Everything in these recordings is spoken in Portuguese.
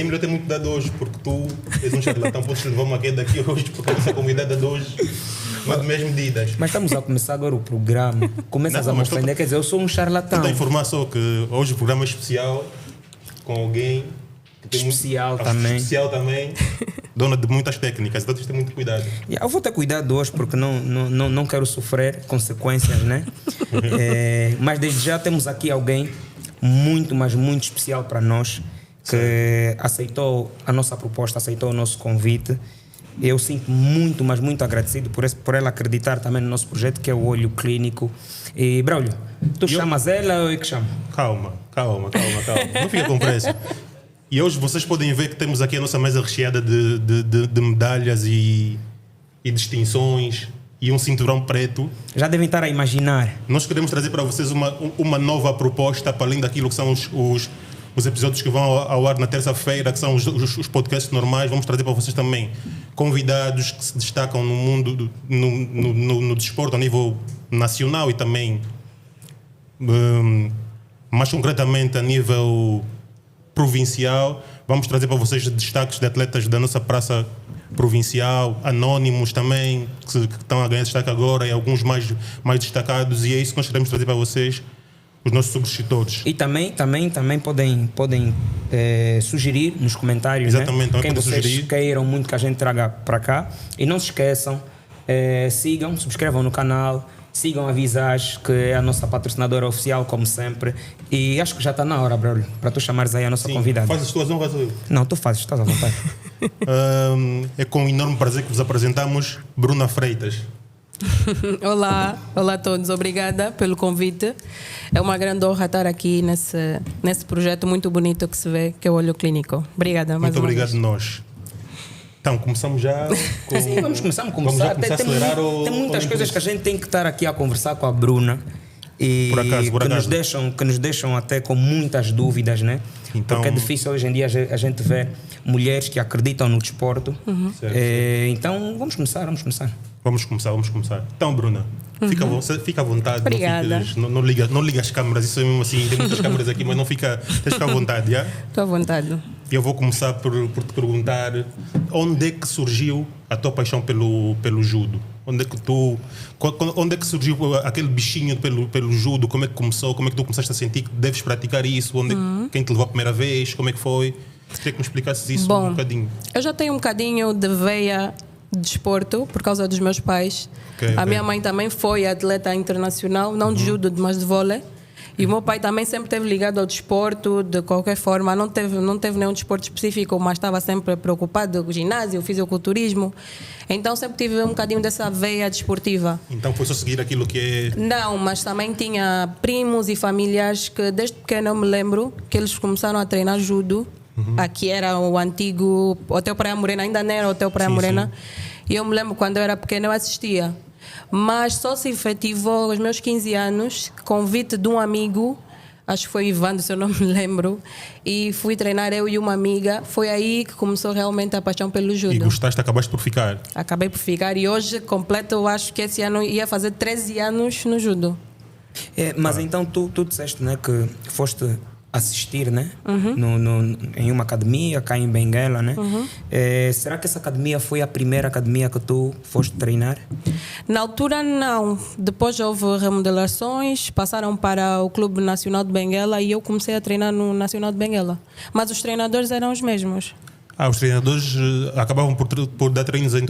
nem melhor ter muito cuidado hoje, porque tu és um charlatão, podes levar uma queda aqui hoje, porque a nossa convidada de hoje não tem as medidas. Mas estamos a começar agora o programa. Começas Não, a me mas ofender, quer dizer, eu sou um charlatão. Toda a informação que hoje o programa é especial, com alguém que tem Especial também. Especial também, dona de muitas técnicas, então tens de ter muito cuidado. Eu vou ter cuidado hoje porque não quero sofrer consequências, né? Mas desde já temos aqui alguém muito, mas muito especial para nós, que aceitou a nossa proposta, aceitou o nosso convite. Eu sinto muito, mas muito agradecido por ela acreditar também no nosso projeto, que é o Olho Clínico. E, Braulio, tu chamas ela ou eu que chamo? Calma. Não fica com pressa. E hoje vocês podem ver que temos aqui a nossa mesa recheada de medalhas e distinções e um cinturão preto. Já devem estar a imaginar. Nós queremos trazer para vocês uma nova proposta, para além daquilo que são os episódios que vão ao ar na terça-feira, que são os podcasts normais. Vamos trazer para vocês também convidados que se destacam no mundo, no desporto a nível nacional e também, mais concretamente, a nível provincial. Vamos trazer para vocês destaques de atletas da nossa praça provincial, anónimos também, que estão a ganhar destaque agora, e alguns mais destacados, e é isso que nós queremos trazer para vocês, os nossos subscritores. E também podem sugerir nos comentários, exatamente, né? Quem vocês queiram muito que a gente traga para cá. E não se esqueçam, sigam, subscrevam no canal, sigam a Visage, que é a nossa patrocinadora oficial, como sempre. E acho que já está na hora, Braulio, para tu chamares aí a nossa convidada. Faz as tuas honras. Não, tu fazes, estás à vontade. É com enorme prazer que vos apresentamos Bruna Freitas. Olá a todos, obrigada pelo convite. É uma grande honra estar aqui nesse projeto muito bonito que se vê, que é o Olho Clínico. Obrigada. Muito obrigado nós. Então, começamos já com... Sim, vamos começar. Vamos já começar a acelerar tem muitas coisas que a gente tem que estar aqui a conversar com a Bruna. E por acaso. Que nos deixam até com muitas dúvidas, né? Então, porque é difícil hoje em dia a gente ver mulheres que acreditam no desporto. Certo. Então, vamos começar. Vamos começar. Então, Bruna, fica à vontade. Obrigada. Não liga as câmeras, isso é mesmo assim, tem muitas câmeras aqui, mas não fica, tens de ficar à vontade, já? Estou à vontade. E eu vou começar por te perguntar onde é que surgiu a tua paixão pelo judo? Onde é que surgiu aquele bichinho pelo judo? Como é que começou? Como é que tu começaste a sentir que deves praticar isso? Quem te levou a primeira vez? Como é que foi? Queria que me explicasses isso um bocadinho. Eu já tenho um bocadinho de veia de desporto por causa dos meus pais. A minha mãe também foi atleta internacional, não de judo, mas de vôlei. E o meu pai também sempre esteve ligado ao desporto, de qualquer forma. Não teve nenhum desporto específico, mas estava sempre preocupado com o ginásio, o fisiculturismo. Então sempre tive um bocadinho dessa veia desportiva. Então foi só seguir aquilo que é... Não, mas também tinha primos e familiares que desde pequeno eu me lembro que eles começaram a treinar judo. Aqui era o antigo Hotel Praia Morena, ainda não era Hotel Praia Morena. E eu me lembro quando eu era pequena eu assistia. Mas só se efetivou aos meus 15 anos, convite de um amigo, acho que foi Ivan, se eu não me lembro, e fui treinar eu e uma amiga. Foi aí que começou realmente a paixão pelo judo. E gostaste, acabaste por ficar? Acabei por ficar e hoje completo, eu acho que esse ano ia fazer 13 anos no judo. Mas então tu disseste, né, que foste assistir, né? Em uma academia cá em Benguela, né? Será que essa academia foi a primeira academia que tu foste treinar? Na altura não, depois houve remodelações, passaram para o Clube Nacional de Benguela e eu comecei a treinar no Nacional de Benguela, mas os treinadores eram os mesmos. Os treinadores acabavam por dar treinos em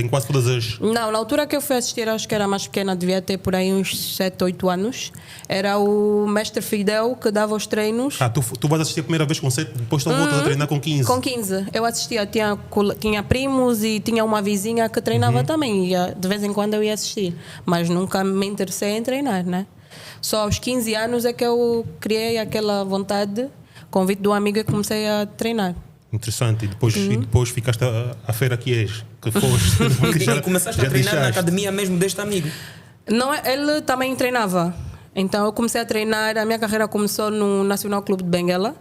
quase todas as... Não, na altura que eu fui assistir, acho que era mais pequena, devia ter por aí uns 7, 8 anos. Era o mestre Fidel que dava os treinos. Tu vais assistir a primeira vez com 7, depois tu voltas a treinar com 15. Com 15. Eu assistia, tinha primos e tinha uma vizinha que treinava também. E de vez em quando eu ia assistir. Mas nunca me interessei em treinar, né? Só aos 15 anos é que eu criei aquela vontade, convite do amigo, e comecei a treinar. Interessante. E depois ficaste a feira que és, que foste. E começaste a treinar na academia mesmo deste amigo? Não, ele também treinava. Então eu comecei a treinar, a minha carreira começou no Nacional Clube de Benguela.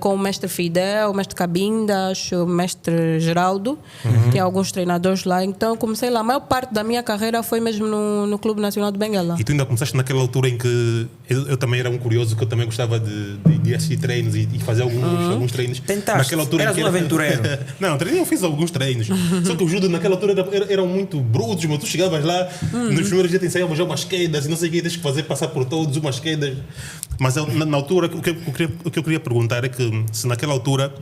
com o mestre Fidel, o mestre Cabindas, o mestre Geraldo. Tinha alguns treinadores lá. Então eu comecei lá. A maior parte da minha carreira foi mesmo no Clube Nacional de Benguela. E tu ainda começaste naquela altura em que eu também era um curioso, que eu também gostava de assistir treinos e fazer alguns treinos. Tentaste, naquela altura eras um aventureiro. Não, eu fiz alguns treinos. Só que o judo naquela altura eram muito brutos, mas tu chegavas lá, nos primeiros dias te ensaiavam já umas quedas e não sei o que, tens que fazer passar por todos umas quedas. Mas na altura, o que eu queria perguntar é que se naquela altura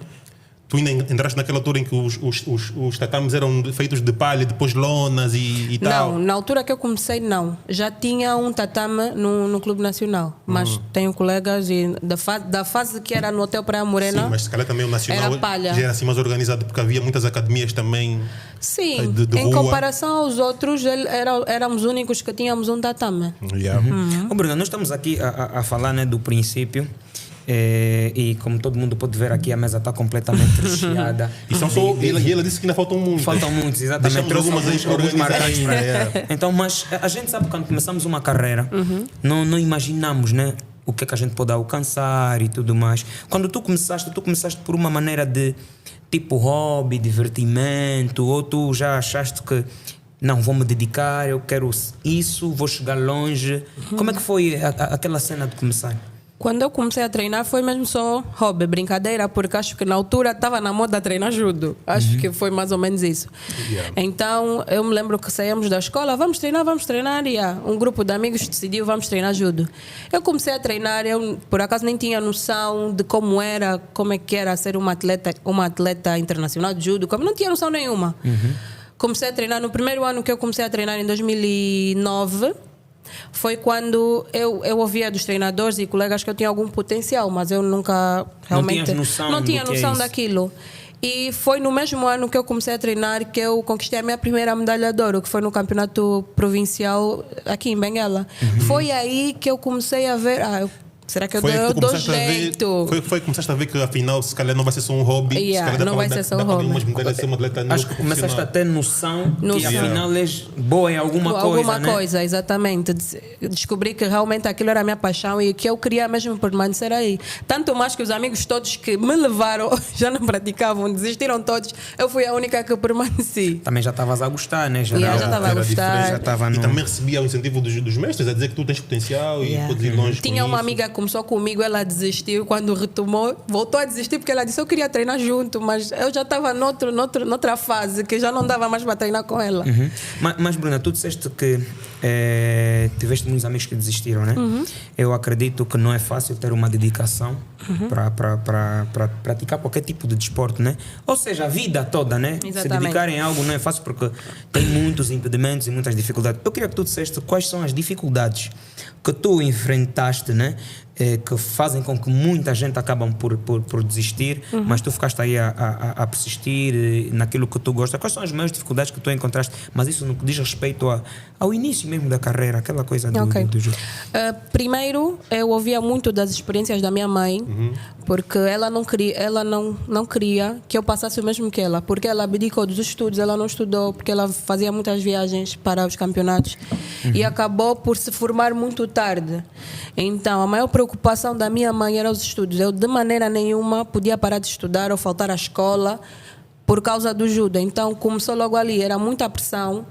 tu ainda entraste naquela altura em que os tatames eram feitos de palha, depois lonas e tal? Não, na altura que eu comecei, não. Já tinha um tatame no Clube Nacional, mas tenho colegas da fase que era no Hotel Praia Morena. Sim, mas se calhar também o Nacional era palha. já era assim mais organizado, porque havia muitas academias também. Sim, de em rua. Comparação aos outros, éramos os únicos que tínhamos um tatame. Yeah. Ô, Bruna, nós estamos aqui a falar, né, do princípio. E como todo mundo pode ver aqui, a mesa está completamente recheada. E são só, e ela disse que ainda faltam muitos. Faltam muitos, exatamente. Deixamos algumas aí para alguns organizar marcantes ainda, para- é. Então, mas a gente sabe que quando começamos uma carreira, não imaginamos, né, o que é que a gente pode alcançar e tudo mais. Quando tu começaste por uma maneira de tipo hobby, divertimento, ou tu já achaste que não, vou me dedicar, eu quero isso, vou chegar longe. Como é que foi aquela cena de começar? Quando eu comecei a treinar foi mesmo só hobby, brincadeira, porque acho que na altura estava na moda treinar judo. Acho que foi mais ou menos isso. Yeah. Então eu me lembro que saímos da escola, vamos treinar. E um grupo de amigos decidiu, vamos treinar judo. Eu comecei a treinar, eu por acaso nem tinha noção de como é que era ser uma atleta internacional de judo, como não tinha noção nenhuma. Comecei a treinar no primeiro ano que eu comecei a treinar em 2009. Foi quando eu ouvia dos treinadores e colegas que eu tinha algum potencial, mas eu nunca realmente não tinha noção daquilo. E foi no mesmo ano que eu comecei a treinar que eu conquistei a minha primeira medalha de ouro, que foi no campeonato provincial aqui em Benguela. Foi aí que eu comecei a ver, será que eu dou jeito? Foi que começaste a ver que afinal se calhar não vai ser só um hobby, se calhar não vai ser só um hobby. Ser uma atleta Acho que começaste a ter noção que Noção. afinal és boa em alguma coisa, né? Coisa, exatamente. Descobri que realmente aquilo era a minha paixão e que eu queria mesmo permanecer aí. Tanto mais que os amigos todos que me levaram já não praticavam, desistiram todos. Eu fui a única que permaneci. Também já estavas a gostar, né? Já Já estava a era gostar. diferente. Já estava E no- também recebia o incentivo dos mestres a dizer que tu tens potencial e podes ir longe. Tinha com uma isso. amiga que começou comigo, ela desistiu. Quando retomou, voltou a desistir porque ela disse eu queria treinar junto, mas eu já estava noutra fase que já não dava mais para treinar com ela. Mas Bruna, tu disseste que tiveste muitos amigos que desistiram, né? Eu acredito que não é fácil ter uma dedicação para praticar qualquer tipo de desporto, né? Ou seja, a vida toda, né? Se Exatamente. dedicarem a algo não é fácil porque tem muitos impedimentos e muitas dificuldades. Eu queria que tu disseste quais são as dificuldades que tu enfrentaste, né? Que fazem com que muita gente acabam por desistir, mas tu ficaste aí a persistir naquilo que tu gosta. Quais são as maiores dificuldades que tu encontraste? Mas isso no que diz respeito ao início mesmo da carreira, aquela coisa do jogo. Primeiro, eu ouvia muito das experiências da minha mãe, porque ela não queria que eu passasse o mesmo que ela, porque ela abdicou dos estudos, ela não estudou, porque ela fazia muitas viagens para os campeonatos e acabou por se formar muito tarde. Então, a maior preocupação da minha mãe era os estudos. Eu, de maneira nenhuma, podia parar de estudar ou faltar à escola por causa do judo. Então, começou logo ali, era muita pressão.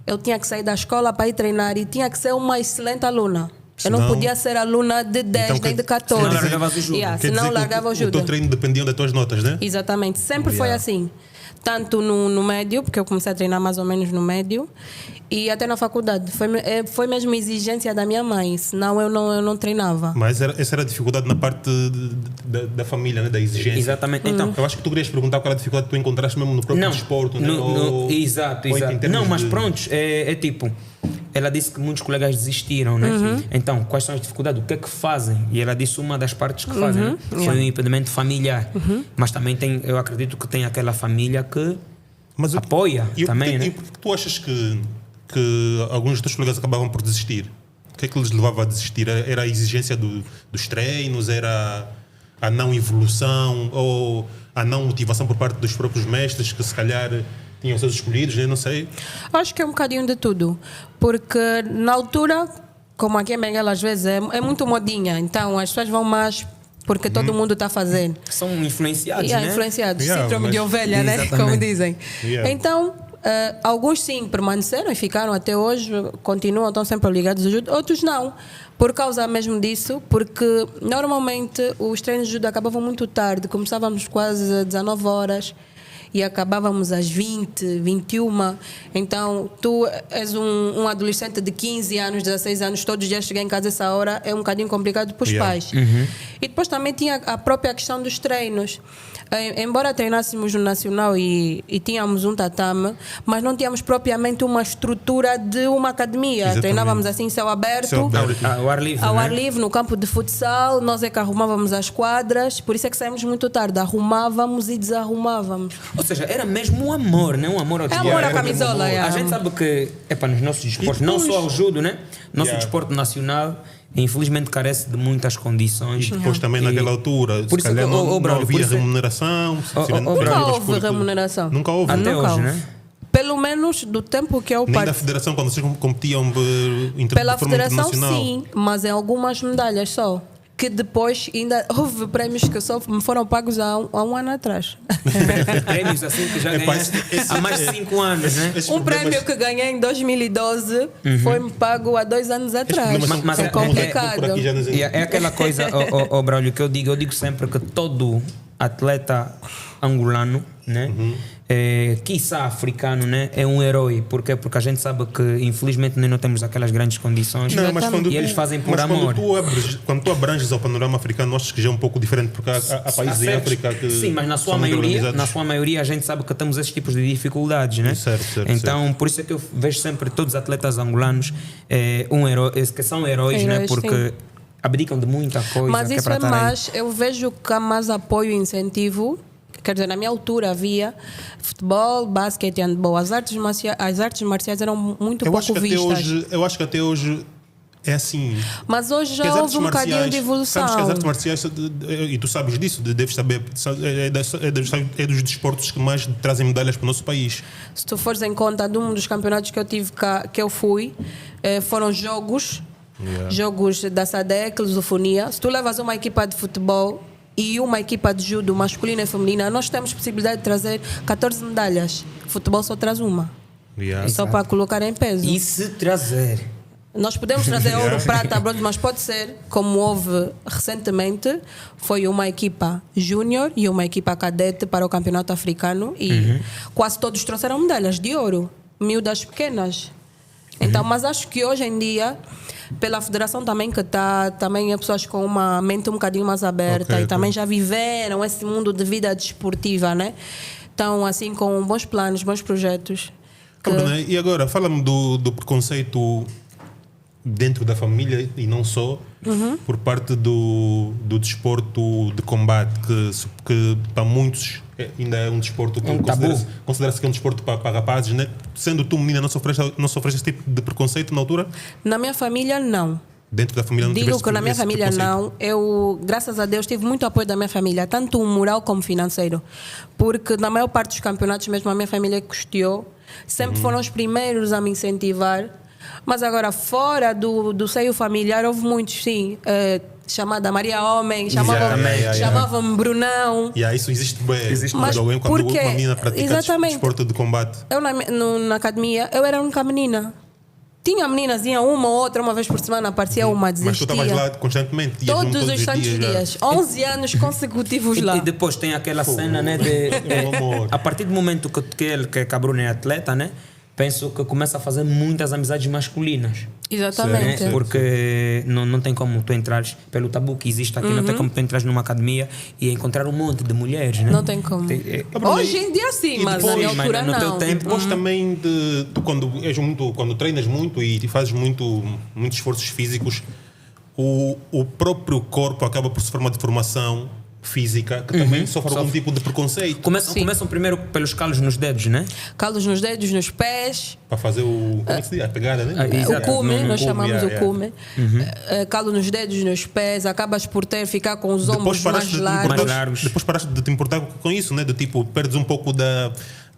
Eu tinha que sair da escola para ir treinar e tinha que ser uma excelente aluna. Eu não Senão- podia ser aluna de 10 Então, nem de 14. senão largavas o judo. Quer Senão dizer que largava o o judo. teu treino dependia das tuas notas, né? Exatamente, sempre foi assim. Tanto no médio, porque eu comecei a treinar mais ou menos no médio, e até na faculdade. Foi mesmo exigência da minha mãe, senão eu não treinava. Mas essa era a dificuldade na parte da família, né? Da exigência. Exatamente. Então, Eu acho que tu querias perguntar qual era a dificuldade que tu encontraste mesmo no próprio desporto, né? Exato. ou em termos Não, mas de- pronto, é tipo, ela disse que muitos colegas desistiram, né? Então, quais são as dificuldades? O que é que fazem? E ela disse uma das partes que fazem, né? Foi um impedimento familiar. Mas também tem, eu acredito que tem aquela família que Mas apoia também, né? E por que tu achas que alguns dos teus colegas acabavam por desistir? O que é que lhes levava a desistir? Era a exigência dos treinos? Era a não evolução? Ou a não motivação por parte dos próprios mestres que se calhar tinham seus escolhidos? Eu não sei. Acho que é um bocadinho de tudo, porque na altura, como aqui em Benguela às vezes é muito modinha, então as pessoas vão mais porque todo mundo está fazendo. São influenciados, né? Influenciados, Yeah, síndrome de mas- ovelha, né? Exatamente. Como dizem. Yeah. Então, alguns sim permaneceram e ficaram até hoje, continuam, estão sempre ligados ao judo, outros não. Por causa mesmo disso, porque normalmente os treinos de judo acabavam muito tarde, começávamos quase às 19 horas e acabávamos às 20, 21. Então, tu és um adolescente de 15 anos, 16 anos, todos os dias chegar em casa essa hora é um bocadinho complicado para os Yeah. pais. E depois também tinha a própria questão dos treinos. Embora treinássemos no Nacional e tínhamos um tatame, mas não tínhamos propriamente uma estrutura de uma academia. Exatamente. Treinávamos assim em céu aberto. Céu aberto. Ao ar livre, Ao né? ar livre, no campo de futsal, nós é que arrumávamos as quadras, por isso é que saímos muito tarde, arrumávamos e desarrumávamos. Ou seja, era mesmo um amor, né? Um amor ao desporto. amor à era camisola, mesmo amor. yeah. A gente sabe que, nos nossos desportos, E não depois- só ao judo, né? Nosso Yeah. desporto nacional, infelizmente, carece de muitas condições. E depois também naquela altura, Por se isso calhar que, não Braulio, por havia isso é- remuneração. tirando Braulio, Nunca treinos, houve porque- remuneração. Nunca houve. Até Nunca hoje, houve. né? Pelo menos do tempo que eu Nem da participei. federação, quando vocês competiam Pela de forma federação, internacional. sim, mas em algumas medalhas só. Que depois ainda houve prémios que só me foram pagos há um ano atrás. Prêmios assim que já Epá, ganhaste esse- há mais de 5 anos, né? Esses Um problemas- prémio que ganhei em 2012 foi-me pago há 2 anos atrás. problemas Mas é é complicado. por aqui já nos- E é aquela coisa, Braulio, que eu digo sempre que todo atleta angolano, né? Quiçá africano, né? É um herói. Por quê? Porque a gente sabe que infelizmente nós não temos aquelas grandes condições Não, mas quando e eles fazem por mas amor. Quando tu abranges ao panorama africano, acho que já é um pouco diferente, porque há países em certos- África que. Sim, mas são muito organizados. na sua maioria a gente sabe que temos esses tipos de dificuldades, né? Certo, Então, por isso é que eu vejo sempre todos os atletas angolanos que são heróis, né? Heróis, Porque sim. abdicam de muita coisa. Mas que isso para é estar aí. mais, eu vejo que há mais apoio e incentivo. Quer dizer, na minha altura havia futebol, basquete e handball. As artes marciais eram muito Eu acho, pouco que até vistas. hoje, eu acho que até hoje é assim. Mas hoje Que as já artes houve um bocadinho marciais- de evolução. Sabes que as artes marciais, e tu sabes disso, deves saber, é dos desportos que mais trazem medalhas para o nosso país. Se tu fores em conta de um dos campeonatos que eu tive cá, que eu fui, foram jogos da SADEC, lusofonia. Se tu levas uma equipa de futebol e uma equipa de judo masculina e feminina, nós temos possibilidade de trazer 14 medalhas. Futebol só traz uma. Só para colocar em peso. E se trazer? Nós podemos trazer ouro, prata, bronze, mas pode ser, como houve recentemente, foi uma equipa júnior e uma equipa cadete para o campeonato africano e quase todos trouxeram medalhas de ouro, miúdas pequenas. Então, mas acho que hoje em dia, pela federação também que está, também é pessoas com uma mente um bocadinho mais aberta Ok, e também já viveram esse mundo de vida desportiva, né? Então, assim, com bons planos, bons projetos. que- Bruna, e agora, fala-me do preconceito dentro da família e não só, por parte do desporto de combate, que para muitos ainda é um desporto que É um tabu. considera-se que é um desporto para rapazes, né? Sendo tu menina, não sofreste esse tipo de preconceito na altura? Na minha família, não. Dentro da família não Digo tiveste que na minha esse família preconceito? não. Eu, graças a Deus, tive muito apoio da minha família, tanto moral como financeiro. Porque na maior parte dos campeonatos, mesmo a minha família custeou, sempre foram os primeiros a me incentivar. Mas agora, fora do seio familiar, houve muitos, sim. Chamada Maria Homem, chamavam-me Brunão. E aí isso existe bem. Existe Mas quando porque- uma menina pratica exatamente. desporto de combate. Eu na academia, eu era a única menina. Tinha meninas, ia uma ou outra, uma vez por semana aparecia uma, Mas tu desistia. estavas lá constantemente? ias mesmo Todos os santos já. dias. 11 anos consecutivos lá. E depois tem aquela cena, né? Meu amor. A partir do momento que a Bruna é atleta, né? Penso que começa a fazer muitas amizades masculinas. Exatamente. Né? Porque não tem como tu entrares pelo tabu que existe aqui, não tem como tu entrares numa academia e encontrar um monte de mulheres, né? Não tem como. Hoje em dia sim, E mas na depois, minha mas altura no teu não. tempo- Depois também tu quando treinas muito e fazes muitos esforços físicos, o próprio corpo acaba por sofrer uma deformação física que também sofre algum tipo de preconceito Começam primeiro pelos calos nos dedos, né? Calos nos dedos, nos pés, para fazer como é que se diz? A pegada, né? Exato. o cume, No nós cume, chamamos yeah, o cume. Calo nos dedos, nos pés, acabas por ficar com os ombros mais largos. Mais largos. Depois paraste de te importar com isso, né? Do tipo, perdes um pouco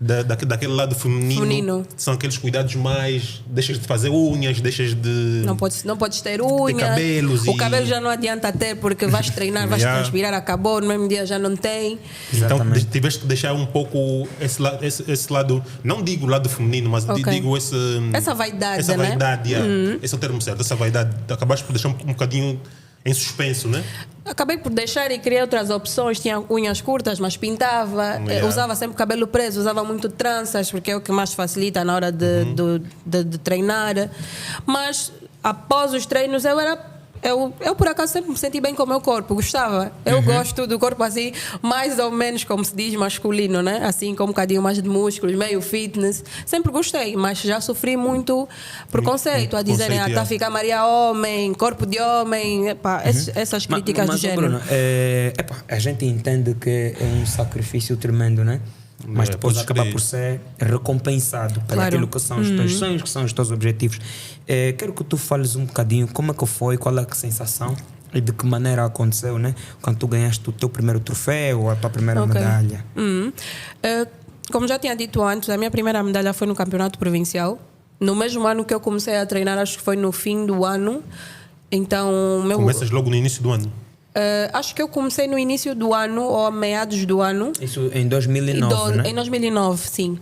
daquele lado feminino. São aqueles cuidados mais. Deixas de fazer unhas, deixas de. Não podes ter unhas. Cabelos o cabelo já não adianta ter porque vais treinar, vais transpirar, acabou, no mesmo dia já não tem. Então tiveste que deixar um pouco esse lado, não digo lado feminino, mas digo essa vaidade. Essa né? vaidade, esse é o termo certo, essa vaidade. Acabaste por deixar um bocadinho em suspenso, né? Acabei por deixar e criei outras opções. Tinha unhas curtas, mas pintava. Usava sempre cabelo preso, usava muito tranças, porque é o que mais facilita na hora de treinar. Mas após os treinos eu por acaso sempre me senti bem com o meu corpo, gostava. Eu gosto do corpo assim, mais ou menos como se diz, masculino, né? Assim, com um bocadinho mais de músculos, meio fitness. Sempre gostei, mas já sofri muito preconceito a dizerem, tá a ficar Maria homem, corpo de homem, essas críticas do género. Bruno, a gente entende que é um sacrifício tremendo, né? Mas depois acaba por ser recompensado por aquilo que são os teus sonhos, que são os teus objetivos. Quero que tu fales um bocadinho como é que foi, qual é a sensação e de que maneira aconteceu, né? Quando tu ganhaste o teu primeiro troféu ou a tua primeira medalha. Como já tinha dito antes, a minha primeira medalha foi no campeonato provincial. No mesmo ano que eu comecei a treinar, acho que foi no fim do ano. Então, Começas logo no início do ano? Acho que eu comecei no início do ano ou a meados do ano. Isso em 2009, né? Em 2009, sim.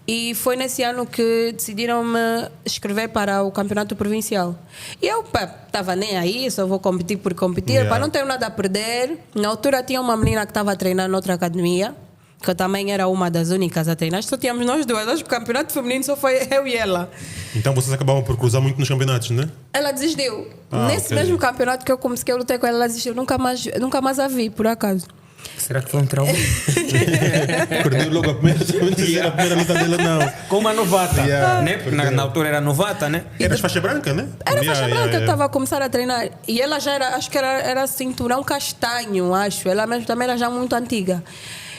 E foi nesse ano que decidiram-me inscrever para o campeonato provincial. E eu estava nem aí, só vou competir por competir, não tenho nada a perder. Na altura tinha uma menina que estava a treinar noutra academia, que eu também era uma das únicas a treinar. Só tínhamos nós duas. Acho que o campeonato feminino só foi eu e ela. Então vocês acabavam por cruzar muito nos campeonatos, né? Ela desistiu. Nesse mesmo campeonato que eu comecei, que eu lutei com ela, ela desistiu. Nunca mais a vi, por acaso. Será que foi um trauma? Perdeu logo a primeira luta dela, não. Com uma novata. Né? Na altura era novata, né? Eras faixa branca, né? Era faixa branca, eu estava a começar a treinar. E ela já era, acho que era cinturão castanho, acho. Ela mesmo também era já muito antiga.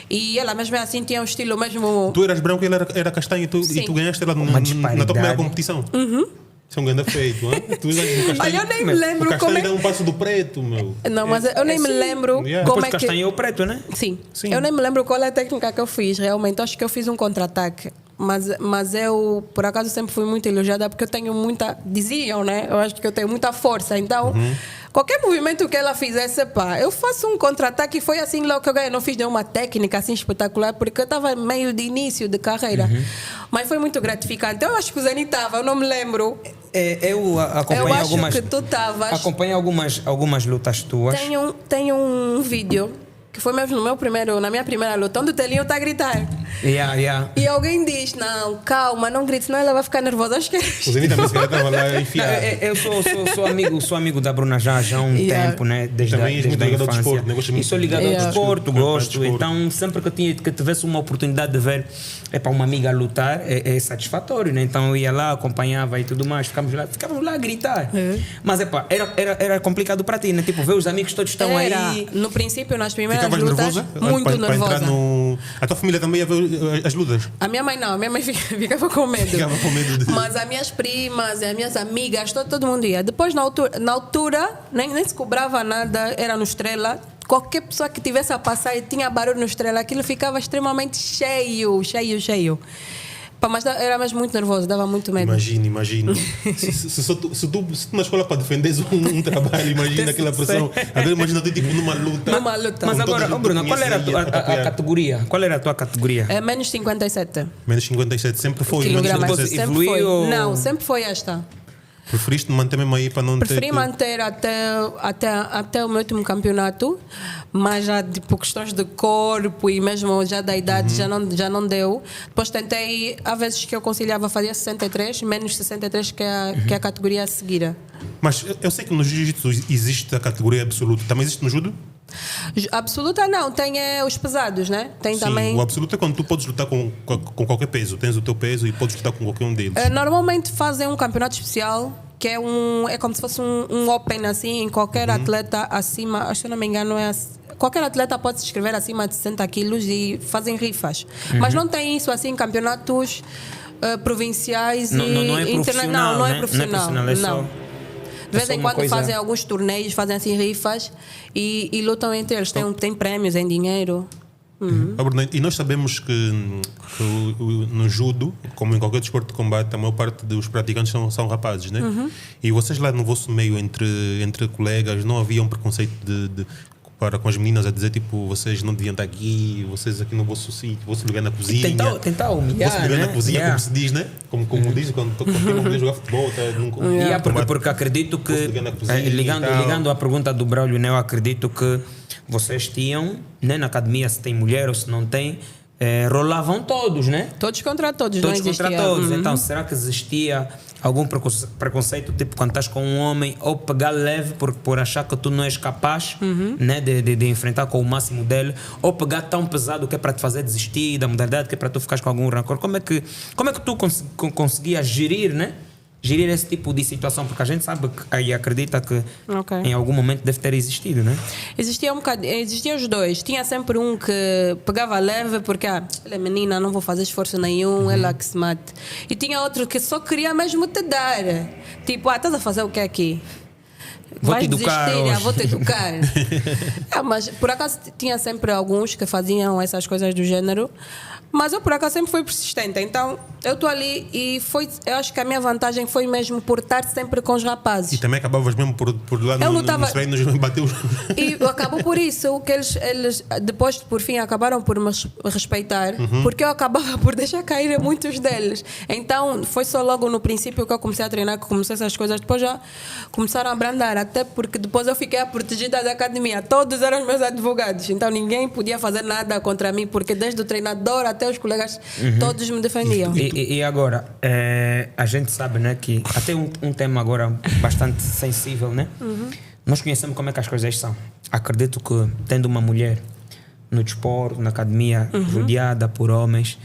E ela mesmo assim tinha um estilo mesmo. Tu eras branco e ela era castanho e tu ganhaste ela na tua primeira competição? Isso é um grande feito, hein? Olha, eu nem me lembro o castanho dá um passo do preto, meu. Não, mas eu nem me lembro como depois é que... castanho é o preto, né? Sim. Eu nem me lembro qual é a técnica que eu fiz, realmente. Acho que eu fiz um contra-ataque. Mas eu, por acaso, sempre fui muito elogiada porque eu tenho muita... Diziam, né? Eu acho que eu tenho muita força. Então, qualquer movimento que ela fizesse, eu faço um contra-ataque e foi assim logo que eu ganhei. Não fiz nenhuma técnica assim espetacular porque eu estava meio de início de carreira. Mas foi muito gratificante. Eu acho que o Zeni estava, eu não me lembro. Eu acompanho algumas... que tu estavas. Acompanho algumas lutas tuas. Tenho um vídeo que foi mesmo na minha primeira luta, onde o Telinho está a gritar. E alguém diz, não, calma, não grite, senão ela vai ficar nervosa. Acho que... O Zeni também estava lá enfiado. Eu sou amigo da Bruna já há um tempo, né? Desde a infância. Desporto, né? E sou ligado ao desporto, gosto. Então, sempre que tivesse uma oportunidade de ver uma amiga lutar, é satisfatório, né? Então, eu ia lá, acompanhava e tudo mais. Ficávamos lá a gritar. Mas, era complicado para ti, né? Tipo, ver os amigos todos estão aí. No princípio, nas primeiras Ficavas lutas, nervosa? muito nervosa. Entrar no... A tua família também ia ver as lutas? A minha mãe não, a minha mãe ficava com medo. Ficava com medo de... Mas as minhas primas, as minhas amigas, todo mundo ia. Depois, na altura nem se cobrava nada, era no Estrela. Qualquer pessoa que tivesse a passar e tinha barulho no Estrela, aquilo ficava extremamente cheio. Mas era mesmo muito nervoso, dava muito medo. Imagino. se tu na escola para defender um trabalho, imagina aquela pressão. Agora imagina tu tipo numa luta. Mas agora, Bruno, qual era a categoria? Qual era a tua categoria? É menos 57. Menos 57, sempre foi. Sempre foi. Não, sempre foi esta. Preferiste manter mesmo aí para não Preferi manter até o meu último campeonato, mas já tipo questões de corpo e mesmo já da idade já não deu. Depois tentei, às vezes que eu conciliava, fazia 63, menos 63 que é a categoria a seguir. Mas eu sei que no jiu-jitsu existe a categoria absoluta, também existe no judo? Absoluta não, tem os pesados, né? Tem Sim, também... o absoluto é quando tu podes lutar com qualquer peso, tens o teu peso e podes lutar com qualquer um deles. Normalmente fazem um campeonato especial que é como se fosse um open assim, em qualquer atleta acima, acho que não me engano qualquer atleta pode se inscrever acima de 60 quilos e fazem rifas. Mas não tem isso assim em campeonatos provinciais não é profissional, não é né? profissional, não é só... De vez em quando fazem alguns torneios, fazem assim rifas e lutam entre eles. Tem prémios em dinheiro. E nós sabemos que no judo, como em qualquer desporto de combate, a maior parte dos praticantes são rapazes, né? E vocês lá no vosso meio, entre colegas, não havia um preconceito para com as meninas a dizer tipo, vocês não deviam estar aqui, vocês aqui no vosso sítio, vosso lugar na cozinha. Tentar humilhar, vosso lugar né? na cozinha, como se diz, né? Como diz, quando não podia jogar futebol, porque acredito que, ligando à pergunta do Braulio, né, eu acredito que vocês tinham, né, na academia, se tem mulher ou se não tem, rolavam todos, né? Todos contra todos, Todos não contra existia. todos. Então, será que existia algum preconceito, tipo, quando estás com um homem, ou pegar leve por achar que tu não és capaz, né, de enfrentar com o máximo dele, ou pegar tão pesado que é para te fazer desistir da modalidade, que é para tu ficares com algum rancor? Como é que tu conseguias gerir, né? Gerir esse tipo de situação, porque a gente sabe e acredita que em algum momento deve ter existido, né? Existia os dois. Tinha sempre um que pegava leve porque ela é menina, não vou fazer esforço nenhum, ela que se mate. E tinha outro que só queria mesmo te dar. Tipo, estás a fazer o que aqui? Vais desistir, vou te educar. Mas por acaso tinha sempre alguns que faziam essas coisas do gênero. Mas eu por acaso sempre fui persistente. Então eu estou ali e eu acho que a minha vantagem foi mesmo por estar sempre com os rapazes. E também acabavas mesmo por lá nos treinos bater os... E acabou por isso que eles depois por fim acabaram por me respeitar, porque eu acabava por deixar cair muitos deles. Então foi só logo no princípio que eu comecei a treinar, que comecei essas coisas, depois já começaram a abrandar, até porque depois eu fiquei a protegida da academia. Todos eram meus advogados, então ninguém podia fazer nada contra mim, porque desde o treinador até os colegas, todos me defendiam. E agora, a gente sabe, né, que até um tema agora bastante sensível, né? Nós conhecemos como é que as coisas são. Acredito que tendo uma mulher no desporto, na academia, rodeada por homens,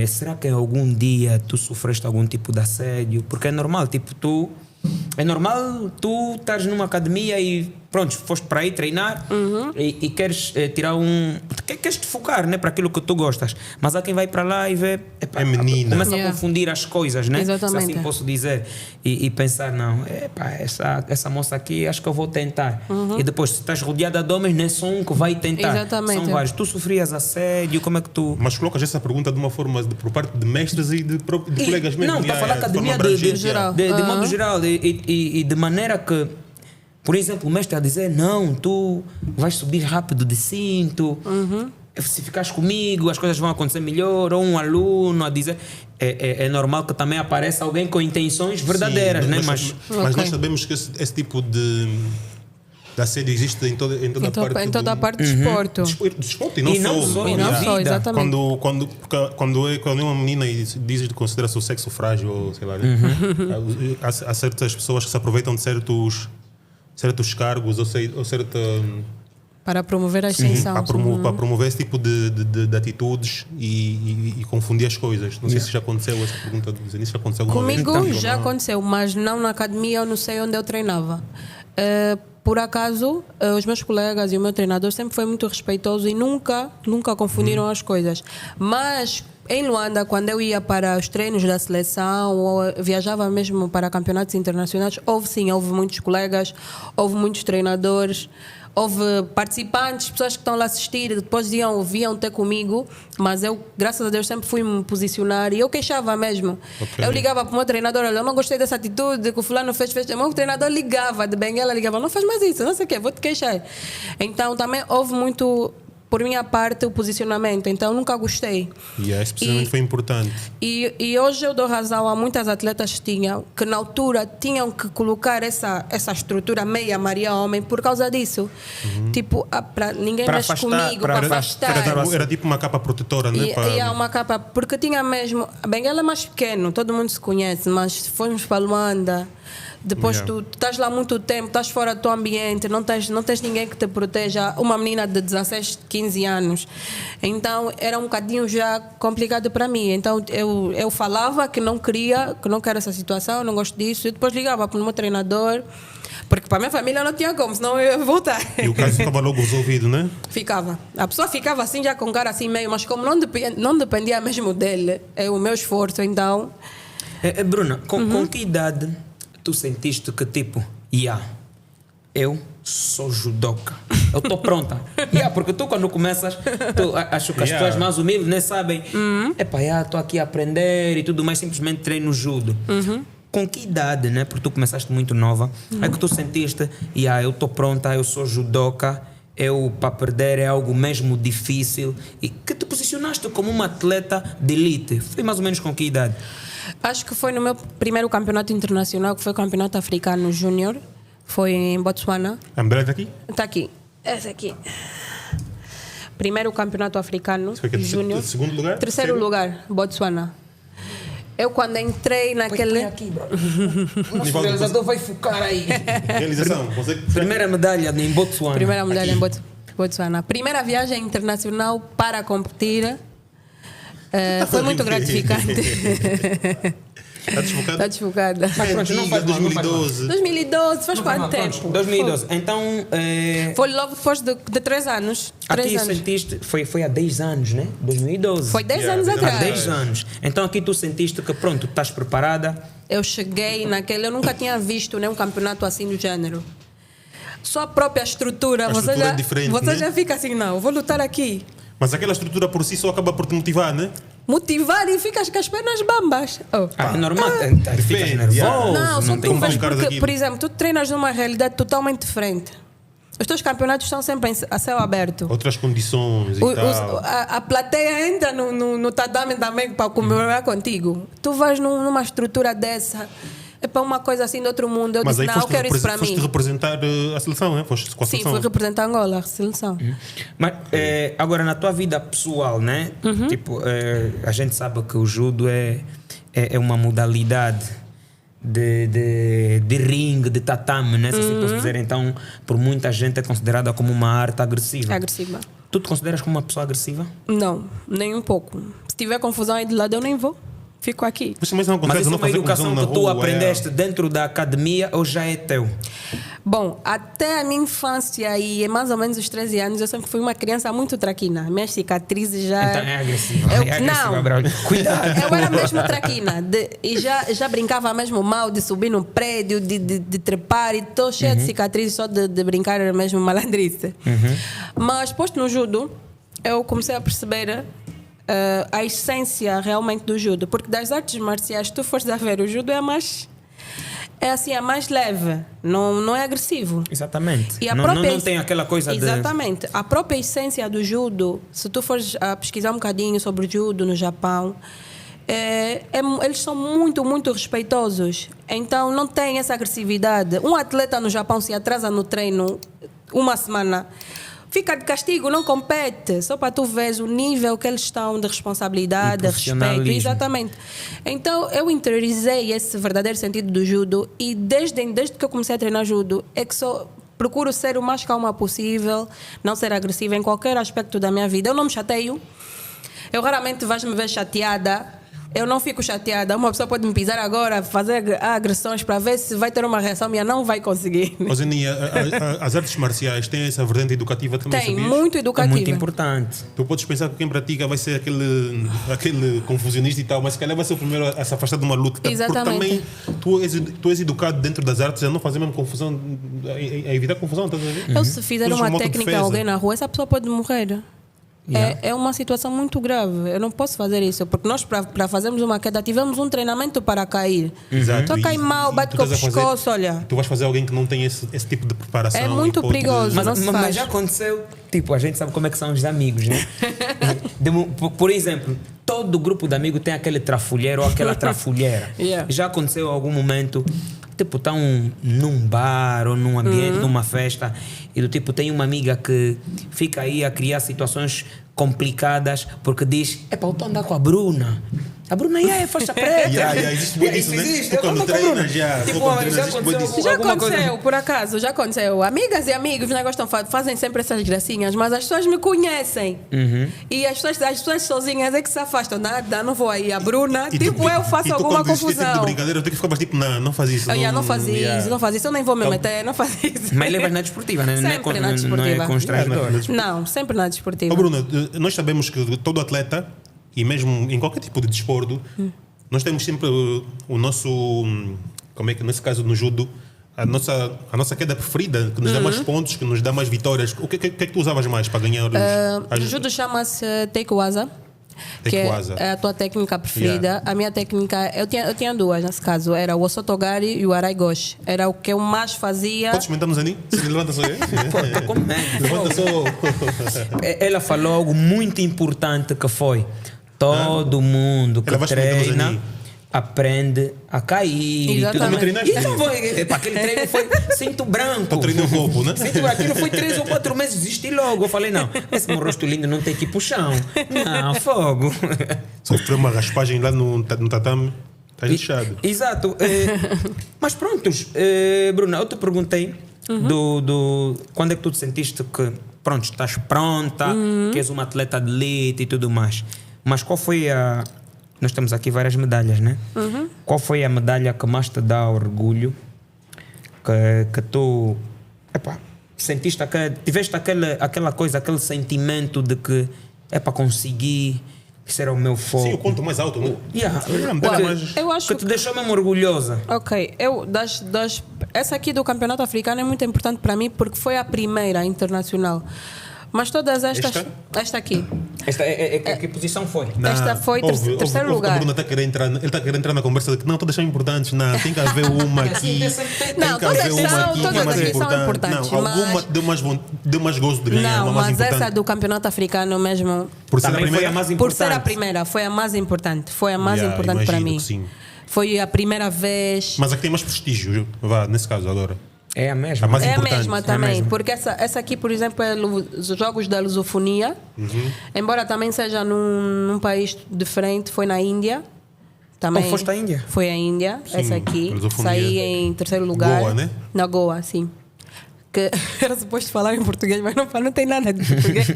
será que algum dia tu sofreste algum tipo de assédio? Porque é normal, tipo, tu estás numa academia e pronto, foste para aí treinar e queres tirar queres te focar, né, para aquilo que tu gostas, mas há quem vai para lá e vê, é menina, começa a confundir as coisas, né? Exatamente. Se assim posso dizer, e pensar, não, essa moça aqui acho que eu vou tentar, e depois se estás rodeada de homens, não é só um que vai tentar. Exatamente. São vários. Tu sofrias assédio, como é que tu... Mas colocas essa pergunta de uma forma por parte de mestres e de colegas mesmo. Não, para falar academia de modo geral, e de maneira que, por exemplo, o mestre a dizer, não, tu vais subir rápido de cinto, se ficares comigo as coisas vão acontecer melhor, ou um aluno a dizer, é normal que também apareça alguém com intenções verdadeiras. Sim, né? Mas nós sabemos que esse tipo de assédio existe em toda a parte do esporto. Desporto e não só, exatamente. Quando é uma menina e considera-se o sexo frágil, ou sei lá, há certas pessoas que se aproveitam de certos cargos ou certa... Para promover a extensão. Para promover esse tipo de atitudes e confundir as coisas. Não sei se já aconteceu essa pergunta do Zenice, já aconteceu alguma vez? Comigo já aconteceu, mas não na academia, eu não sei onde eu treinava. Por acaso, os meus colegas e o meu treinador sempre foi muito respeitoso e nunca confundiram as coisas. Mas em Luanda, quando eu ia para os treinos da seleção ou viajava mesmo para campeonatos internacionais, houve muitos colegas, houve muitos treinadores, houve participantes, pessoas que estão lá a assistir, depois vinham ter comigo, mas eu, graças a Deus, sempre fui me posicionar e eu queixava mesmo. Eu ligava para o meu treinador, olha, eu não gostei dessa atitude que o fulano fez. O meu treinador ligava, de Benguela ligava, não faz mais isso, não sei o quê, vou te queixar. Então também houve muito, por minha parte, o posicionamento, então nunca gostei. Esse posicionamento foi importante. E hoje eu dou razão a muitas atletas que na altura tinham que colocar essa estrutura meia Maria homem por causa disso. Tipo, ninguém mexe comigo, para afastar. Era tipo uma capa protetora, né? E é uma capa, porque tinha mesmo, bem, ela é mais pequeno, todo mundo se conhece, mas se formos para Luanda, depois tu estás lá muito tempo, estás fora do teu ambiente, não tens ninguém que te proteja, uma menina de 16, 15 anos. Então era um bocadinho já complicado para mim. Então eu falava que não quero essa situação, não gosto disso, e depois ligava para o meu treinador, porque para a minha família não tinha como, senão eu ia voltar. E o caso ficava logo resolvido, né? Ficava. A pessoa ficava assim, já com cara assim meio, mas como não dependia mesmo dele, é o meu esforço, então... Bruna, com que idade tu sentiste que tipo, eu sou judoca? eu estou pronta. Porque tu quando começas, acho que as pessoas mais humildes nem sabem, estou aqui a aprender e tudo mais, simplesmente treino judo. Com que idade, né? Porque tu começaste muito nova, é que tu sentiste, eu estou pronta, eu sou judoca, para perder é algo mesmo difícil, e que te posicionaste como uma atleta de elite? Foi mais ou menos com que idade? Acho que foi no meu primeiro campeonato internacional, que foi o campeonato africano júnior. Foi em Botsuana. A medalha está aqui? Está aqui. Essa aqui. Primeiro campeonato africano júnior. Segundo lugar? Terceiro lugar, Botsuana. Eu quando entrei naquele... Aqui, bro. O nosso realizador vai focar aí. Realização. Primeira medalha em Botsuana. Primeira medalha em Botsuana. Primeira viagem internacional para competir. Foi muito gratificante. Está desfocada? Está desfocada. Mas pronto, não faz mal, 2012. 2012, faz quanto tempo? 2012. Então... Foi logo depois de 3 anos. Aqui sentiste... Foi há 10 anos, né? 2012. Foi 10 anos atrás. Há 10 anos. Então aqui tu sentiste que pronto, estás preparada? Eu cheguei naquele... Eu nunca tinha visto nenhum campeonato assim do gênero. Só a própria estrutura. Você é diferente, você né? já fica assim, não, vou lutar aqui. Mas aquela estrutura por si só acaba por te motivar, né? Motivar e ficas com as pernas bambas. É normal, ficas Depende, nervoso. Não, só tu vês caras porque, aqui. por exemplo, tu treinas numa realidade totalmente diferente. Os teus campeonatos são sempre a céu aberto. Outras condições e tal. A plateia entra no tatame também para comemorar contigo. Tu vais numa estrutura dessa, é para uma coisa assim de outro mundo. Eu disse, não, eu quero isso para mim. Foste representar a seleção, né? Foste com a Sim, seleção. fui representar Angola, a seleção. Mas agora, na tua vida pessoal, né? Tipo, a gente sabe que o judo é uma modalidade de ringue, de tatame, né? Se assim posso dizer. Então, por muita gente é considerada como uma arte agressiva. Agressiva. Tu te consideras como uma pessoa agressiva? Não, nem um pouco. Se tiver confusão aí de lado, eu nem vou. Fico aqui. Mas não Mas acontece, isso é não uma fazer educação confusão que na tu rua, aprendeste dentro da academia ou já é teu? Bom, até a minha infância e mais ou menos os 13 anos, eu sempre fui uma criança muito traquina. Minhas cicatrizes já... Então é agressiva. Eu- É agressiva, não. brother. Cuidado. Eu era mesmo traquina. E já brincava mesmo mal de subir no prédio, de trepar. E estou cheia de cicatrizes só de brincar mesmo malandrice. Mas posto no judo, eu comecei a perceber a essência realmente do judo. Porque das artes marciais, se tu fores a ver, o judo é a mais... É assim, a mais leve. Não é agressivo. Exatamente. E a não própria tem aquela coisa Exatamente. A própria essência do judo, se tu fores a pesquisar um bocadinho sobre o judo no Japão, eles são muito, muito respeitosos. Então não tem essa agressividade. Um atleta no Japão se atrasa no treino uma semana, fica de castigo, não compete. Só para tu veres o nível que eles estão de responsabilidade, de respeito. Profissionalismo. Exatamente. Então eu interiorizei esse verdadeiro sentido do judo e desde que eu comecei a treinar judo é que só procuro ser o mais calma possível, não ser agressiva em qualquer aspecto da minha vida. Eu não me chateio. Eu raramente vais me ver chateada. Eu não fico chateada. Uma pessoa pode me pisar agora, fazer agressões para ver se vai ter uma reação minha. Não vai conseguir. Mas, Aninha, as artes marciais têm essa vertente educativa também, Tem, sabias? muito É educativa. muito importante. Tu podes pensar que quem pratica vai ser aquele confusionista e tal, mas se calhar vai ser o primeiro a se afastar de uma luta. Exatamente. Porque também tu és educado dentro das artes a não fazer mesmo confusão, a evitar confusão, estás a ver? Eu, se fizer Todos uma com moto técnica a defesa. alguém na rua, essa pessoa pode morrer. Yeah. É uma situação muito grave. Eu não posso fazer isso. Porque nós, para fazermos uma queda, tivemos um treinamento para cair. Exato. Tu cai mal, bate com o tu estás a pescoço, fazer- olha. Tu vais fazer alguém que não tem esse tipo de preparação. É muito e pode- perigoso. Mas, não se mas faz. já aconteceu, tipo, a gente sabe como é que são os amigos, né? Por exemplo, todo grupo de amigos tem aquele trafulheiro ou aquela trafulheira. Yeah. Já aconteceu em algum momento, tipo, estão num bar ou num ambiente, numa festa, e do tipo, tem uma amiga que fica aí a criar situações complicadas porque diz: epá, eu estou a andar com a Bruna. A Bruna é faixa preta. Existe muito isso, né? existe. Tu quando Eu ando com a Bruna. treinas já, Tipo, tu quando já treinas, existe muito aconteceu isso. Já alguma aconteceu, coisa? por acaso, já aconteceu. Amigas e amigos, né, gostam, fazem sempre essas gracinhas, mas as pessoas me conhecem. E as pessoas sozinhas é que se afastam. Nada, não vou aí. A Bruna, E tipo, tu- eu faço e tu, alguma quando existe esse tipo de confusão. brincadeira, eu tenho que ficar mais tipo, não faz isso. Não faz yeah. isso, não faz isso. Eu nem vou me meter, não faz isso. Mas levas na desportiva, né? Não é Sempre con- na não é desportiva. constrangedor. Não, sempre na desportiva. Ó, Bruna, nós sabemos que todo atleta, e mesmo em qualquer tipo de desporto, nós temos sempre o nosso, como é que nesse caso no judo, a nossa queda preferida, que nos dá mais pontos, que nos dá mais vitórias. O que é que tu usavas mais para ganhar O judo chama-se Taekwondo, que é a tua técnica preferida. A minha técnica, eu tinha duas nesse caso, era o Osotogari e o Araigoshi. Era o que eu mais fazia. Podes comentar-nos ali? Se levanta só aí. Levanta só. Ela falou algo muito importante que foi: todo mundo que treina aprende a cair. Exatamente. Tu também treinaste? Aquele treino foi cinto branco. Para treinar o corpo, né? Aquilo foi 3 ou 4 meses, desisti logo. Eu falei, não, esse meu rosto lindo não tem que ir pro chão. Não, fogo. Sofreu uma raspagem lá no tatame. Está lixado. Exato. Mas prontos, Bruna, eu te perguntei quando é que tu te sentiste que, pronto, estás pronta, que és uma atleta de elite e tudo mais. Mas qual foi a... Nós temos aqui várias medalhas, né? Qual foi a medalha que mais te dá orgulho? Que tu... sentiste tiveste aquela coisa, aquele sentimento de que conseguir, isso era o meu foco. Sim, o ponto mais alto, não? Eu acho que te deixou mesmo orgulhosa. Ok, essa aqui do campeonato africano é muito importante para mim porque foi a primeira internacional. Mas todas estas... Esta aqui. Que posição foi? Esta foi terceiro lugar. A Bruna ele está querendo entrar na conversa de que não, todas são importantes. Não, tem que haver uma aqui. Não, todas são importantes. Não, alguma deu mais gozo de ganhar. Não, mas essa do campeonato africano mesmo... Por ser a primeira? Foi a mais importante. Por ser a primeira, foi a mais importante. Foi a mais importante para mim. Sim. Foi a primeira vez... Mas a que tem mais prestígio, nesse caso agora. É a mesma. A mais é a importante. mesma também, porque essa aqui, por exemplo, é os Jogos da Lusofonia. Embora também seja num país diferente, foi na Índia. Também foste à Índia? Foi à Índia, Sim, essa aqui. Lusofonia. Saí em terceiro lugar. Goa, né? Na Goa, sim. Que era suposto falar em português, mas não tem nada de português.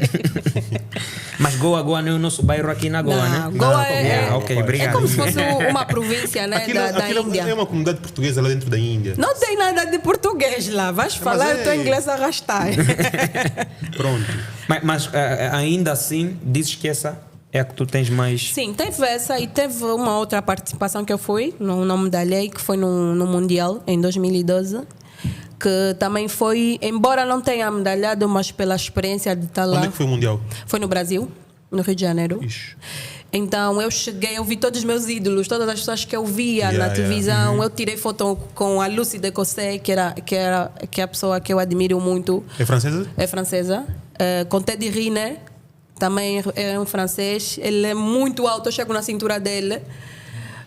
Mas Goa não é o nosso bairro aqui na Goa, né? Goa ok, obrigado. É como se fosse uma província, né, da Índia. É uma comunidade portuguesa lá dentro da Índia. Não tem nada de português lá. Vais falar o teu inglês a arrastar. Pronto. Mas ainda assim, dizes que essa é a que tu tens mais... Sim, teve essa e teve uma outra participação que eu fui, não medalhei, que foi no Mundial, em 2012. Que também foi, embora não tenha medalhado, mas pela experiência de estar lá. Onde é que foi o Mundial? Foi no Brasil, no Rio de Janeiro. Ixi. Então eu cheguei, eu vi todos os meus ídolos, todas as pessoas que eu via na televisão. Eu tirei foto com a Lucy Decossé, que é a pessoa que eu admiro muito. É francesa? É francesa. Com Teddy Riner, também é um francês. Ele é muito alto, eu chego na cintura dele.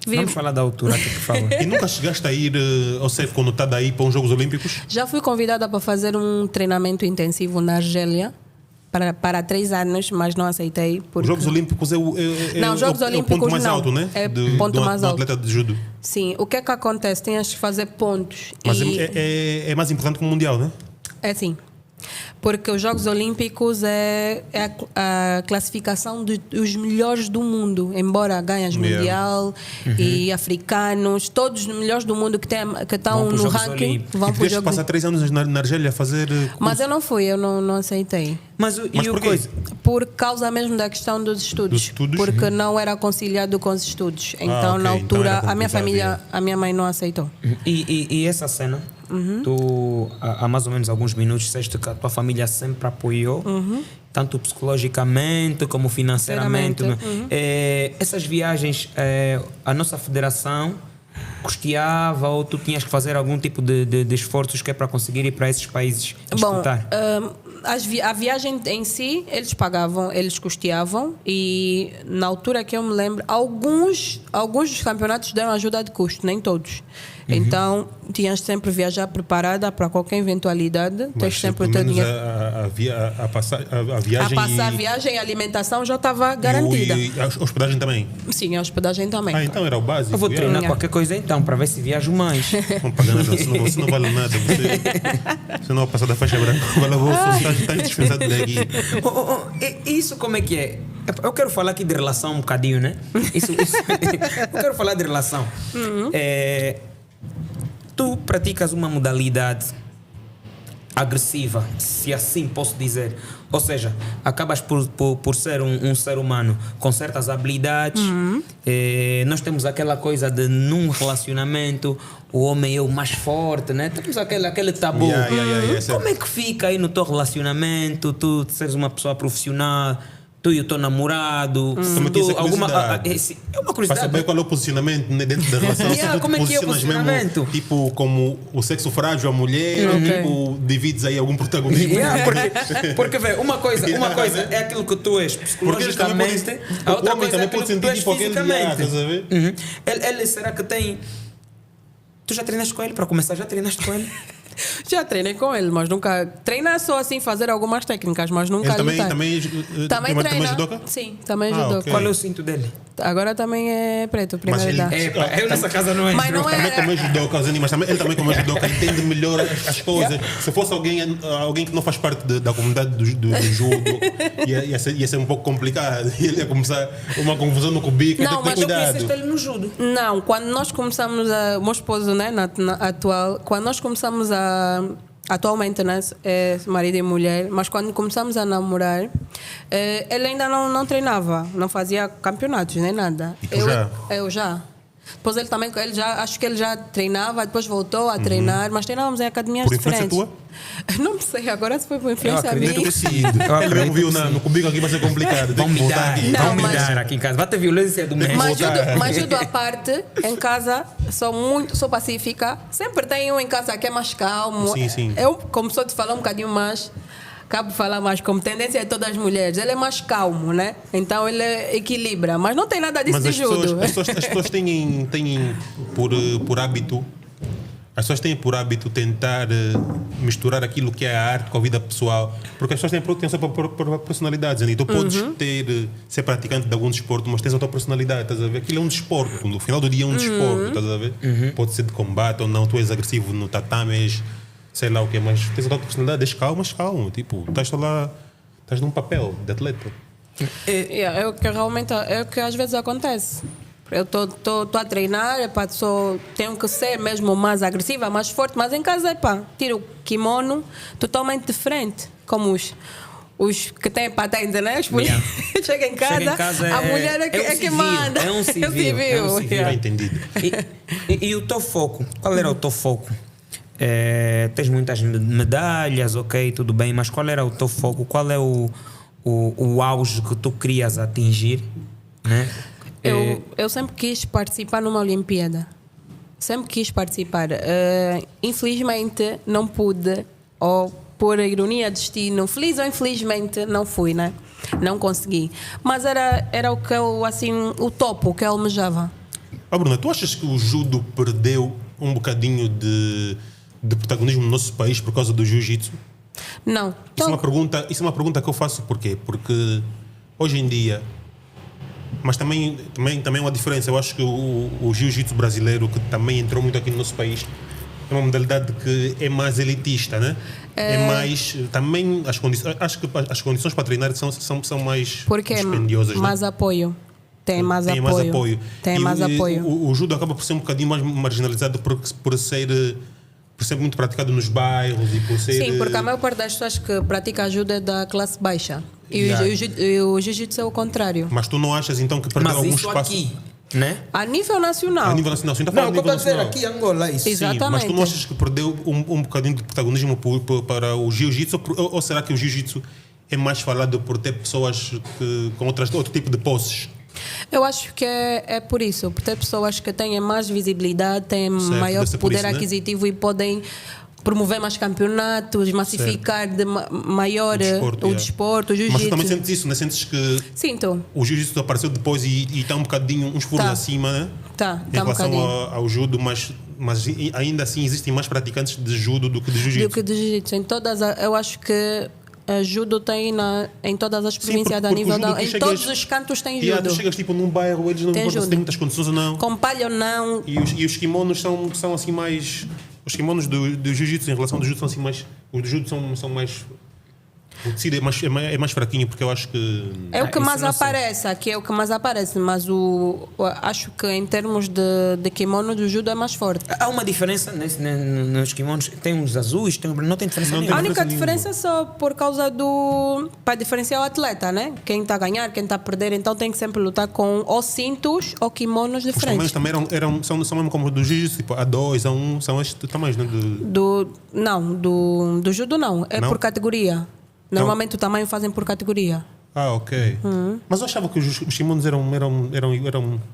Vamos falar da altura aqui, por favor. E nunca chegaste a ir, ou seja, conotada aí para os Jogos Olímpicos? Já fui convidada para fazer um treinamento intensivo na Argélia para 3 anos, mas não aceitei. Porque... Os Jogos Olímpicos é o ponto mais alto, né? É o ponto mais alto. Atleta de judo. Sim, o que é que acontece? Tens que fazer pontos. Mas é mais importante que o Mundial, né? É sim. Porque os Jogos Olímpicos é a classificação dos melhores do mundo. Embora ganhas mundial e africanos, todos os melhores do mundo que estão no ranking vão para os Jogos. Passar 3 anos na Argélia a fazer... Mas eu não fui, eu não aceitei. Mas por quê? Por causa mesmo da questão dos estudos. Porque não era conciliado com os estudos. Então, na altura, então a minha família, a minha mãe não aceitou. E essa cena, tu há mais ou menos alguns minutos disseste que a tua família sempre apoiou, tanto psicologicamente como financeiramente. Essas viagens, a nossa federação custeava ou tu tinhas que fazer algum tipo de esforços que é para conseguir ir para esses países disputar? A viagem em si, eles pagavam, eles custeavam e na altura que eu me lembro, alguns dos campeonatos deram ajuda de custo, nem todos. Então, tinhas sempre viajar preparada para qualquer eventualidade. Tens sempre o teu dinheiro. A viagem e a alimentação já estava garantida. E a hospedagem também? Sim, a hospedagem também. Então era o básico. Eu vou treinar qualquer coisa então, para ver se viajo mais. Não paga nada, você não vale nada. Você não vai passar da faixa branca. Você está dispensado daqui. Isso como é que é? Eu quero falar aqui de relação um bocadinho, né? Isso. Eu quero falar de relação. Tu praticas uma modalidade agressiva, se assim posso dizer. Ou seja, acabas por ser um ser humano com certas habilidades. Nós temos aquela coisa de num relacionamento o homem é o mais forte, né? Temos aquele tabu. Como é que fica aí no teu relacionamento? Tu seres uma pessoa profissional, tu e o teu namorado, é uma curiosidade. Para saber qual é o posicionamento, né, dentro da relação. Se tu como é que é o posicionas posicionamento? mesmo, tipo, como o sexo frágil, a mulher, ou tipo, divides aí algum protagonismo. Porque vê, uma coisa é aquilo que tu és psicologicamente, a outra coisa é aquilo que tu és fisicamente. Ele será que tem... Tu já treinaste com ele? Para começar, já treinaste com ele? Já treinei com ele, mas nunca... Treinar só assim, fazer algumas técnicas, mas nunca lutar. Também treina. judoca? Sim, também judoca. Okay. Qual é o cinto dele? Agora também é preto, primeira idade. Eu nessa casa não entro. Mas não é... Também judoca, mas ele também como judoca entende melhor as coisas. Se fosse alguém que não faz parte da comunidade do judo, ia ser um pouco complicado. Ele ia começar uma confusão no cubico. Não, mas tu conheceste ele no judo? Não, quando nós começamos o meu esposo, né, atual, quando nós começamos atualmente, né, é marido e mulher, mas quando começamos a namorar, ele ainda não treinava, não fazia campeonatos nem nada. Eu já. Depois acho que ele já treinava, depois voltou a treinar, mas treinávamos em academias diferentes. Tua? Não sei, agora se foi por influência minha. Ele mesmo viu no cubico aqui vai ser complicado. Vamos me dar aqui em casa. Vai ter violência do mesmo. Mas judo à parte, em casa, sou pacífica. Sempre tem um em casa que é mais calmo. Sim. Eu, como sou de falar um bocadinho mais, acabo de falar mais, como tendência de todas as mulheres, ele é mais calmo, né? Então ele equilibra. Mas não tem nada disso de judo. As pessoas têm por hábito. As pessoas têm por hábito tentar misturar aquilo que é a arte com a vida pessoal, porque as pessoas têm a sua personalidade. E tu podes ser praticante de algum desporto, mas tens a tua personalidade, estás a ver? Aquilo é um desporto, no final do dia é um desporto, estás a ver? Pode ser de combate ou não, tu és agressivo no tatame, és sei lá o que, mas tens a tua personalidade, és calmo, tipo, estás lá, estás num papel de atleta. É o que realmente é o que às vezes acontece. Eu estou a treinar, tenho que ser mesmo mais agressiva, mais forte, mas em casa, tiro o kimono totalmente diferente, como os que têm patente, né? Chega em casa, a mulher é que manda. É um civil. É entendido. E o teu foco? Qual era o teu foco? Tens muitas medalhas, ok, tudo bem, mas qual era o teu foco? Qual é o auge que tu querias atingir, né? Eu sempre quis participar numa Olimpíada. Sempre quis participar. Infelizmente não pude, ou por ironia do destino, feliz ou infelizmente, não fui, né? Não consegui. Mas era o que eu, assim, o topo, o que eu almejava. Bruna, tu achas que o judo perdeu um bocadinho de protagonismo no nosso país por causa do jiu-jitsu? Não. Isso é uma pergunta que eu faço porquê? Porque hoje em dia, mas também é uma diferença. Eu acho que o jiu-jitsu brasileiro, que também entrou muito aqui no nosso país, é uma modalidade que é mais elitista, né? É mais... Também acho que as condições para treinar são mais dispendiosas. Mais apoio. Tem mais apoio. O judo acaba por ser um bocadinho mais marginalizado por ser muito praticado nos bairros e por ser... Sim, porque a maior parte das pessoas que praticam judo é da classe baixa. E o jiu-jitsu é o contrário. Mas tu não achas então que perdeu algum espaço? Aqui, né? A nível nacional. A nível nacional, sim, não, eu estou a dizer aqui em Angola, isso. Exatamente. Sim, mas tu não achas que perdeu um bocadinho de protagonismo para o jiu-jitsu? Ou será que o jiu-jitsu é mais falado por ter pessoas com outro tipo de posses? Eu acho que é por isso, por ter pessoas que têm mais visibilidade, têm maior poder aquisitivo, né? E podem promover mais campeonatos, massificar de maior o desporto, o jiu-jitsu. Mas tu também sentes isso, né? Sentes que Sinto. O jiu-jitsu apareceu depois e está um bocadinho uns furos acima, né? Em relação ao judo, mas ainda assim existem mais praticantes de judo do que de jiu-jitsu. Eu acho que judo tem em todas as províncias a nível em todos os cantos tem judo. Tu chegas tipo num bairro, eles não importam se têm muitas condições ou não. Com palha ou não. E os kimonos são assim mais... Os kimonos do jiu-jitsu em relação ao do judo são assim mais... Os do judo são mais... O tecido é mais fraquinho, porque eu acho que... É o que isso mais não sei. aparece, aqui é o que mais aparece, mas acho que em termos de kimono do judo é mais forte. Há uma diferença nos kimonos. Tem uns azuis, não tem diferença Não nenhuma. A única diferença diferença é só por causa do... para diferenciar o atleta, né? Quem está a ganhar, quem está a perder, então tem que sempre lutar com ou cintos ou kimonos Os tamanhos diferentes. também são mesmo como do jiu-jitsu, tipo A2, A1, são estes tamanhos, né? Do judo não, é Não? por categoria. Normalmente o tamanho fazem por categoria. Ah, ok. Mas eu achava que os kimonos eram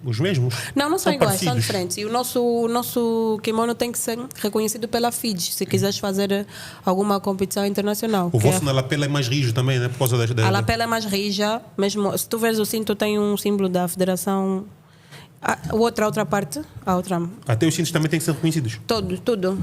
os mesmos. Não são iguais, são parecidos. diferentes. E o nosso kimono tem que ser reconhecido pela FIDE, se quiseres fazer alguma competição internacional. O que vosso na lapela é mais rígido também, né? Por causa a lapela é mais rija, mesmo se tu vês o cinto tem um símbolo da federação. A outra parte, a outra, Até os cintos também têm que ser reconhecidos. tudo.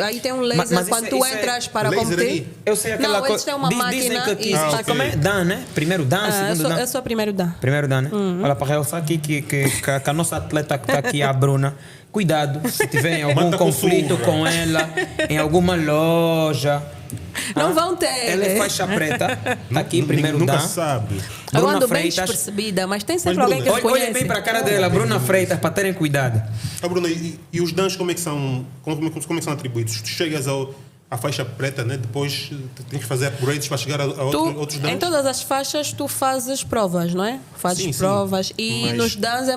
Aí tem um laser, Mas quando isso tu é- entras para laser competir. ali? Eu sei aquela Não, coisa. eles têm uma Dizem máquina que e Ah, ok. como é? Dan, né? Primeiro Dan, segundo Dan. Eu sou a primeiro dan. Primeiro Dan, né? Olha, para realçar aqui que a nossa atleta que está aqui, a Bruna, cuidado se tiver em algum Manda com conflito surra. com ela, em alguma loja. Não vão ter. Ela é faixa preta, está aqui, primeiro Nunca Dan. sabe. Eu Bruna ando bem Freitas. despercebida, mas tem sempre Mas, alguém que Bruna, reconhece. Olhem bem para a cara dela, Bruna Freitas, para terem cuidado. Ah, Bruno, e os dans como é que são? Como é que são atribuídos? Tu chegas à faixa preta, né? Depois tens que fazer upgrades para chegar a outros dans? Em todas as faixas tu fazes provas, não é? Fazes Sim, sim. provas e Mas- nos dans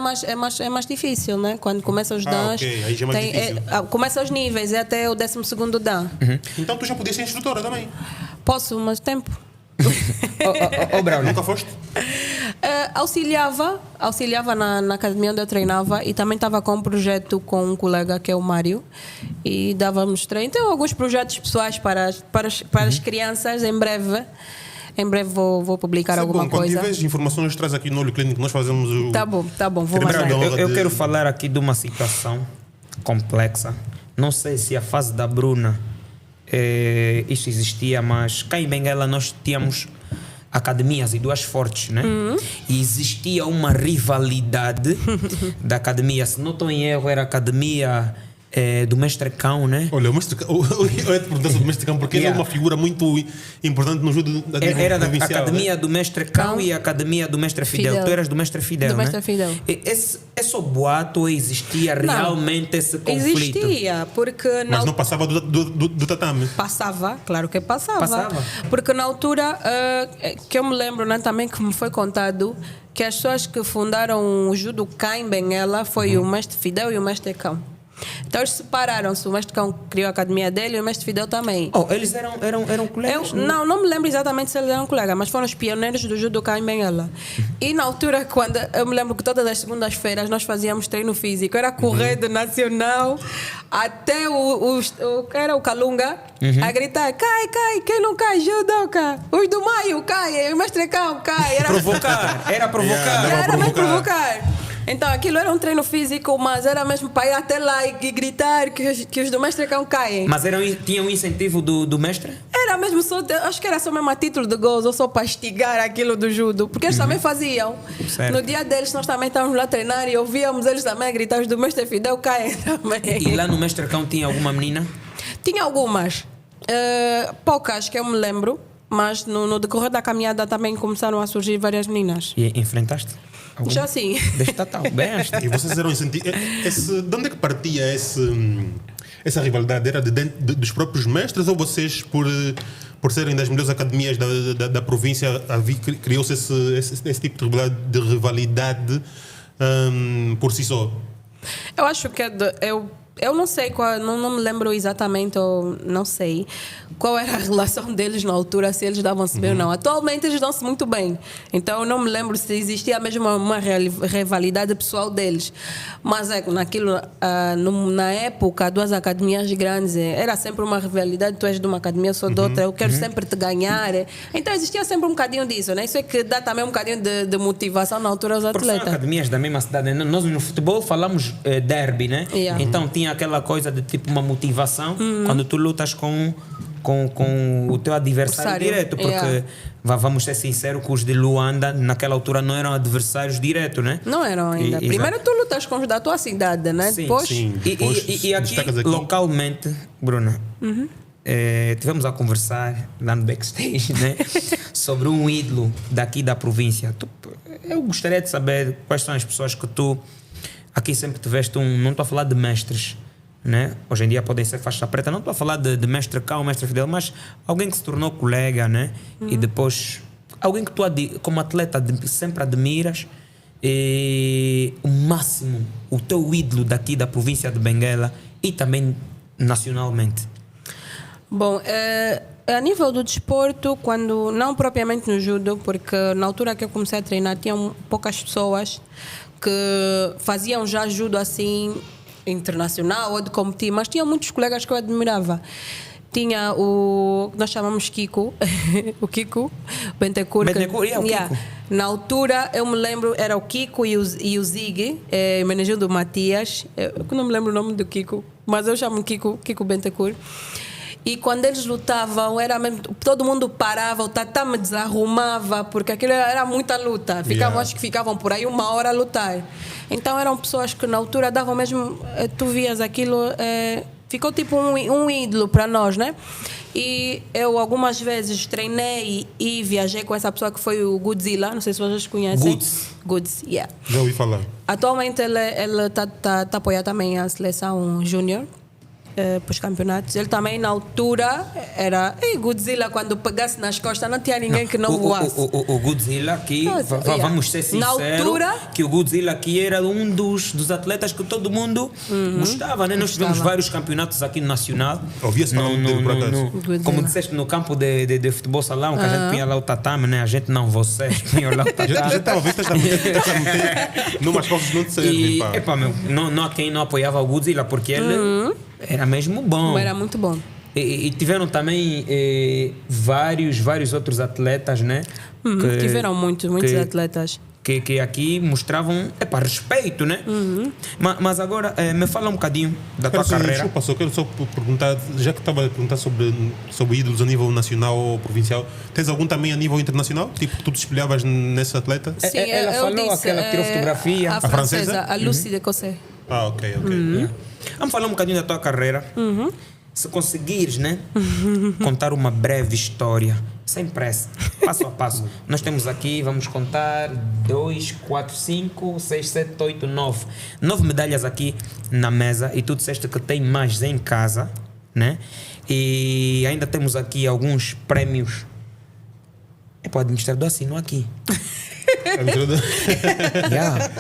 é mais difícil, né? Quando começa os dans, ok, aí já é mais difícil. começa os níveis, é até o 12º dan. Então tu já podias ser instrutora também. Posso, mas tempo. Ô, Braulio, Nunca foste? Auxiliava na academia onde eu treinava e também estava com um projeto com um colega que é o Mário e dávamos treino. Tem alguns projetos pessoais para as crianças em breve. Em breve vou publicar Isso é alguma bom. Quando coisa. tiveres informações, traz aqui no Olho Clínico. Nós fazemos o... Tá bom, vou Queremos mandar. dar eu honra quero de- falar aqui de uma situação complexa. Não sei se a fase da Bruna isso existia, mas cá em Benguela nós tínhamos academias e duas fortes, né? E existia uma rivalidade da academia. Se não estou em erro, era a academia do Mestre Cão, né? Olha, o mestre Cão, eu ia te perguntar sobre o mestre Cão, porque ele é uma figura muito importante no judo da Era da provincial, academia né? do Mestre Cão e a academia do Mestre Fidel. Fidel. Tu eras do Mestre Fidel, Do né? Mestre Fidel. É só boato ou existia realmente esse conflito? Existia, porque Mas não passava do tatame. Passava, claro que passava. Passava. Porque na altura, que eu me lembro, né, também que me foi contado, que as pessoas que fundaram o judo cá em Benguela foi o Mestre Fidel e o Mestre Cão. Então eles separaram-se, o Mestre Cão criou a academia dele e o Mestre Fidel também. Oh, eles eram colegas? Não me lembro exatamente se eles eram colegas, mas foram os pioneiros do judo cá em Benguela. E na altura, quando eu me lembro que todas as segundas-feiras nós fazíamos treino físico, era correr do Nacional até era o Calunga a gritar: cai, quem não cai, judoca. Os do Maio caem, o Mestre Cão cai. Era Era provocar. era mesmo provocar. provocar. Então aquilo era um treino físico, mas era mesmo para ir até lá e gritar que os do Mestre Cão caem. Mas tinha um incentivo do mestre? Era mesmo só, acho que era só mesmo a título de gozo, ou só para estigar aquilo do judo, porque eles também faziam. Certo. No dia deles, nós também estávamos lá a treinar e ouvíamos eles também a gritar: os do Mestre Fidel caem também. E lá no Mestre Cão tinha alguma menina? Tinha algumas, poucas que eu me lembro, mas no decorrer da caminhada também começaram a surgir várias meninas. E enfrentaste? Alguma? Já sim. Deste tal, bem. E vocês eram incentivo. De onde é que partia essa rivalidade? Era dos próprios mestres ou vocês, por serem das melhores academias da província, criou-se esse tipo de rivalidade por si só? Eu acho que eu não sei qual, não me lembro exatamente, ou não sei qual era a relação deles na altura, se eles davam-se bem ou não. Atualmente eles dão-se muito bem, então eu não me lembro se existia mesmo uma rivalidade pessoal deles. Mas naquilo, na época, duas academias grandes, era sempre uma rivalidade: tu és de uma academia, eu sou de outra, eu quero sempre te ganhar. Então existia sempre um bocadinho disso, né? Isso é que dá também um bocadinho de motivação na altura aos Porque são atletas. academias da mesma cidade. Né? Nós no futebol falamos derby, né? Yeah. Então tinha aquela coisa de tipo uma motivação quando tu lutas com o teu adversário direto. Porque, Yeah. vamos ser sinceros, que os de Luanda naquela altura não eram adversários diretos, né? Não eram ainda. Primeiro tu lutas com os da tua cidade, né? Sim, Depois, sim. E Depois aqui, destacas aqui. localmente, Bruna, tivemos a conversar lá no backstage, né? Sobre um ídolo daqui da província. Eu gostaria de saber quais são as pessoas que tu aqui sempre tiveste não estou a falar de mestres, né? Hoje em dia podem ser faixa preta, não estou a falar de mestre cá ou mestre Fidel, mas alguém que se tornou colega, né? E depois alguém que tu como atleta sempre admiras, e o máximo, o teu ídolo daqui da província de Benguela e também nacionalmente. Bom, a nível do desporto, quando não propriamente no judo, porque na altura que eu comecei a treinar tinham poucas pessoas que faziam já judo assim internacional ou de competir, mas tinha muitos colegas que eu admirava. Tinha o que nós chamamos Kiko, o Kiko Bentecourt. O Kiko. Na altura, eu me lembro, era o Kiko e o Zig, manejo do Matias. Eu não me lembro o nome do Kiko, mas eu chamo Kiko Bentecourt. E quando eles lutavam, era mesmo, todo mundo parava, o Tatá me desarrumava, porque aquilo era muita luta. Acho que ficavam por aí 1 hora a lutar. Então eram pessoas que na altura davam mesmo, tu vias aquilo, ficou tipo um ídolo para nós, né? E eu algumas vezes treinei e viajei com essa pessoa que foi o Godzilla, não sei se vocês conhecem. Goods, yeah. Já ouvi falar. Atualmente ele está a apoiar também a seleção júnior para os campeonatos. Ele também na altura era Godzilla, quando pegasse nas costas não tinha ninguém que não voasse. O Godzilla aqui, vamos ser sinceros, na altura, que o Godzilla aqui era um dos atletas que todo mundo gostava, né? Nós tivemos vários campeonatos aqui no Nacional. Ouvia-se falar dele por acaso. Como disseste, no campo de futebol salão, que a gente punha lá o tatame, né? A gente não, vocês punham lá o tatame. A gente estava a ver, estás a meter numas coisas não te servem, pá. Epá, meu, não há quem não apoiava o Godzilla, porque ele era mesmo bom. Era muito bom. E tiveram também vários outros atletas, né? Tiveram muitos atletas. Que aqui mostravam respeito, né? Mas agora, me fala um bocadinho da tua carreira. Desculpa, só quero perguntar, já que estava a perguntar sobre ídolos a nível nacional ou provincial, tens algum também a nível internacional? Tipo, que tu te espelhavas nesse atleta? Sim, ela falou disse, aquela que tirou fotografia. A francesa, a Lucie de Cossé. Ok. Vamos falar um bocadinho da tua carreira. Se conseguires, né? Contar uma breve história, sem pressa, passo a passo. Nós temos aqui, vamos contar 2, 4, 5, 6, 7, 8, 9. 9 medalhas aqui na mesa, e tu disseste que tem mais em casa, né? E ainda temos aqui alguns prémios. O administrador assinou aqui.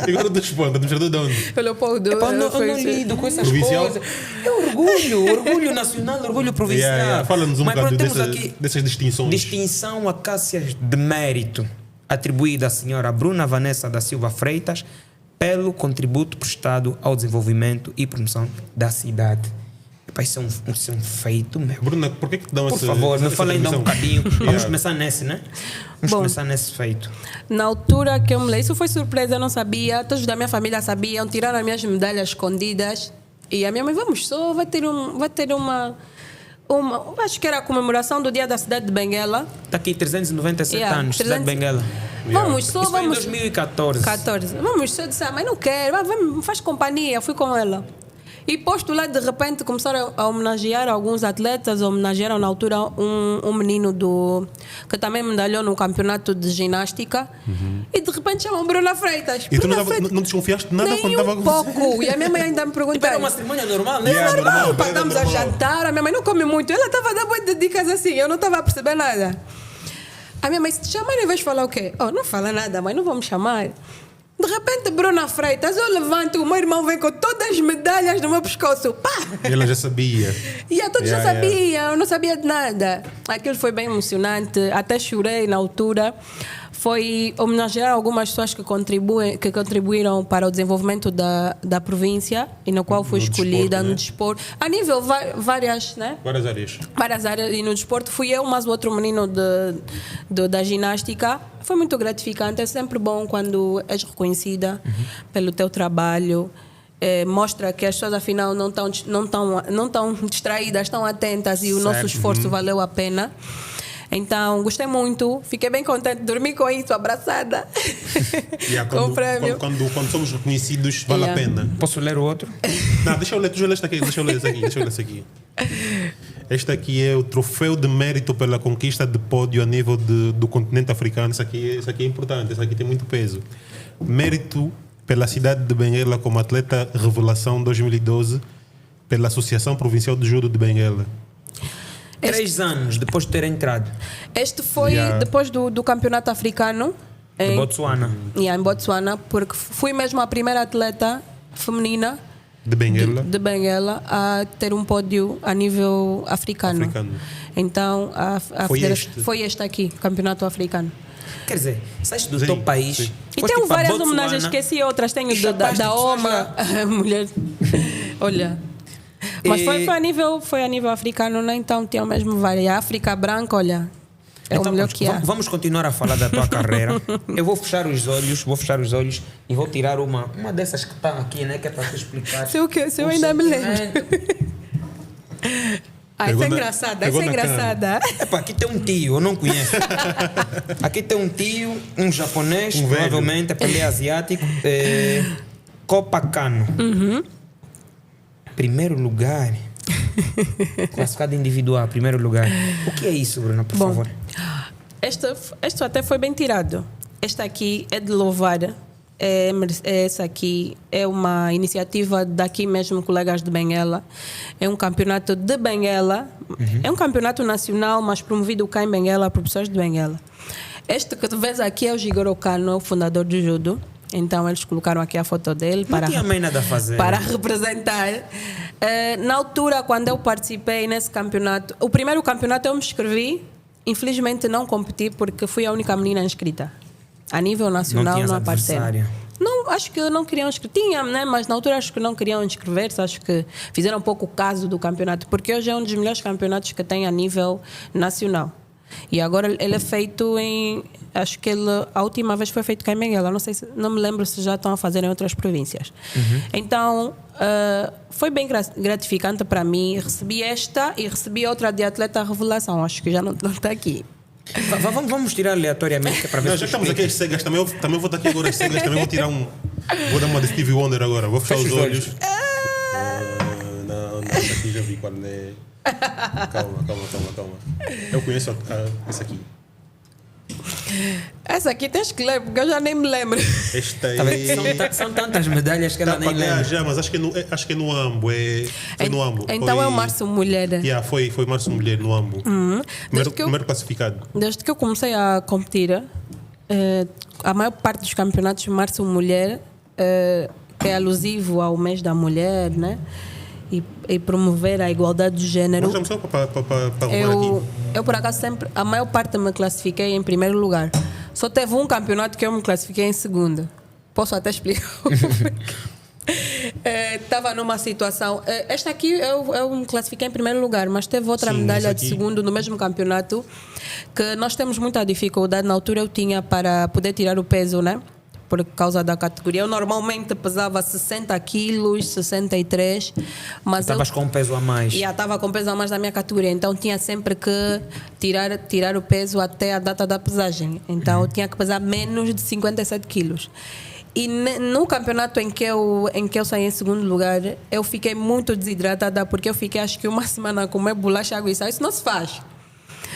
E agora do esporte, administrador de onde? Pelo Leopoldo. Eu não lido com essas coisas. É orgulho nacional, orgulho provincial. Fala-nos um bocado dessas distinções. Distinção Acácias de Mérito, atribuída à senhora Bruna Vanessa da Silva Freitas pelo contributo prestado ao desenvolvimento e promoção da cidade. Isso é um feito, meu. Bruna, por que te dão Por favor, me fala ainda um bocadinho. Vamos começar nesse, né? Vamos começar nesse feito. Na altura que eu me lembro, isso foi surpresa, eu não sabia. Todos da minha família sabiam, tiraram as minhas medalhas escondidas. E a minha mãe, vamos só, vai ter uma acho que era a comemoração do dia da cidade de Benguela. Está aqui 397 anos, cidade de Benguela. Vamos só, isso vamos. Foi em 2014. Vamos só, disse, mas não quero, faz companhia, fui com ela. E posto lá, de repente, começaram a homenagear alguns atletas. Homenagearam na altura um menino que também medalhou no campeonato de ginástica. E de repente chamam Bruna Freitas. E tu não desconfiaste de nada quando estava com pouco. E a minha mãe ainda me perguntou. Era uma cerimônia normal, né? É normal, estamos a jantar. A minha mãe não come muito. Ela estava dando muitas dicas assim. Eu não estava a perceber nada. A minha mãe, se te chamarem, vais falar o quê? Não fala nada, mãe, não vamos chamar. De repente, Bruna Freitas, eu levanto, o meu irmão vem com todas as medalhas no meu pescoço. Pá! Ela já sabia. Todos já sabiam, eu não sabia de nada. Aquilo foi bem emocionante, até chorei na altura. Foi homenagear algumas pessoas que contribuíram para o desenvolvimento da província e no qual fui escolhida no desporto. A nível várias, né? Várias áreas. Várias áreas. E no desporto fui eu, mas o outro menino da ginástica. Foi muito gratificante. É sempre bom quando és reconhecida pelo teu trabalho. Mostra que as pessoas afinal não estão distraídas, estão atentas e o nosso esforço valeu a pena. Então, gostei muito, fiquei bem contente, dormi com isso, abraçada. Com o prêmio. Quando somos reconhecidos, vale a pena. Posso ler o outro? Não, deixa eu ler, tu já leste aqui, deixa eu ler esse aqui. Este aqui é o troféu de mérito pela conquista de pódio a nível do continente africano. Isso aqui é importante, isso aqui tem muito peso. Mérito pela cidade de Benguela como atleta revelação 2012 pela Associação Provincial de Judo de Benguela. 3 anos depois de ter entrado. Este foi depois do campeonato africano De Botsuana. em Botsuana, porque fui mesmo a primeira atleta feminina De Benguela. de Benguela a ter um pódio a nível africano. Então foi este aqui, campeonato africano. Quer dizer, saíste do Sim, teu país. sim. E foste tenho para várias Botsuana, homenagens, esqueci outras. Tenho e chapaste da pessoas OMA, a mulher. Olha. Mas foi a nível africano, né? Então tinha mesmo várias. A África branca, olha. É Então, o melhor que há. vamos continuar a falar da tua carreira. Eu vou fechar os olhos e vou tirar uma dessas que está aqui, né? Que é para te explicar. Se eu ainda me lembro. Essa é engraçada, essa é engraçada. Epa, aqui tem um tio, eu não conheço. Aqui tem um tio, um japonês, provavelmente, porque ele é asiático. Copacano. Primeiro lugar. Classificado individual, primeiro lugar. O que é isso, Bruna, por favor? Este até foi bem tirado. Este aqui é de louvar. Essa aqui é uma iniciativa daqui mesmo, colegas de Benguela. É um campeonato de Benguela. É um campeonato nacional, mas promovido cá em Benguela por pessoas de Benguela. Este que tu vês aqui é o Jigoro Kano, o fundador do judo. Então eles colocaram aqui a foto dele Não tinha mais nada a fazer. para representar. Na altura, quando eu participei nesse campeonato, o primeiro campeonato eu me inscrevi. Infelizmente não competi porque fui a única menina inscrita. A nível nacional não apareceram. Não, acho que não queriam inscrever. Tinha, né? Mas na altura acho que não queriam inscrever-se. Acho que fizeram um pouco o caso do campeonato. Porque hoje é um dos melhores campeonatos que tem a nível nacional. E agora ele é feito em... Acho que a última vez foi feito cá em Benguela. Não me lembro se já estão a fazer em outras províncias. Então, foi bem gratificante para mim. Recebi esta e recebi outra de atleta revelação. Acho que já não está aqui. Vamos tirar aleatoriamente para ver. Já estamos aqui as cegas, também vou estar aqui agora as cegas, também vou tirar vou dar uma de Stevie Wonder agora, vou fechar os olhos. Não, essa aqui já vi qual é. Calma. Eu conheço essa aqui. Essa aqui tens que ler, porque eu já nem me lembro. Esta São tantas medalhas que ela nem lembra. Já, mas acho que é no Ambo. Foi no Ambo. Então é o Março Mulher. Foi Março Mulher no Ambo. Primeiro classificado. Desde que eu comecei a competir, a maior parte dos campeonatos Março Mulher, que é alusivo ao mês da mulher, né? E promover a igualdade de género. Vamos só para aqui. Eu, por acaso, sempre, a maior parte me classifiquei em primeiro lugar. Só teve um campeonato que eu me classifiquei em segundo. Posso até explicar? Estava numa situação. Esta aqui eu me classifiquei em primeiro lugar, mas teve outra medalha de segundo no mesmo campeonato, que nós temos muita dificuldade. Na altura eu tinha para poder tirar o peso, né? Por causa da categoria. Eu normalmente pesava 60 quilos, 63. Mas estavas com um peso a mais. Estava com peso a mais da minha categoria. Então tinha sempre que tirar o peso até a data da pesagem. Então eu tinha que pesar menos de 57 quilos. E no campeonato em que eu saí em segundo lugar, eu fiquei muito desidratada, porque eu fiquei acho que uma semana a comer bolacha, água e sal. Isso não se faz.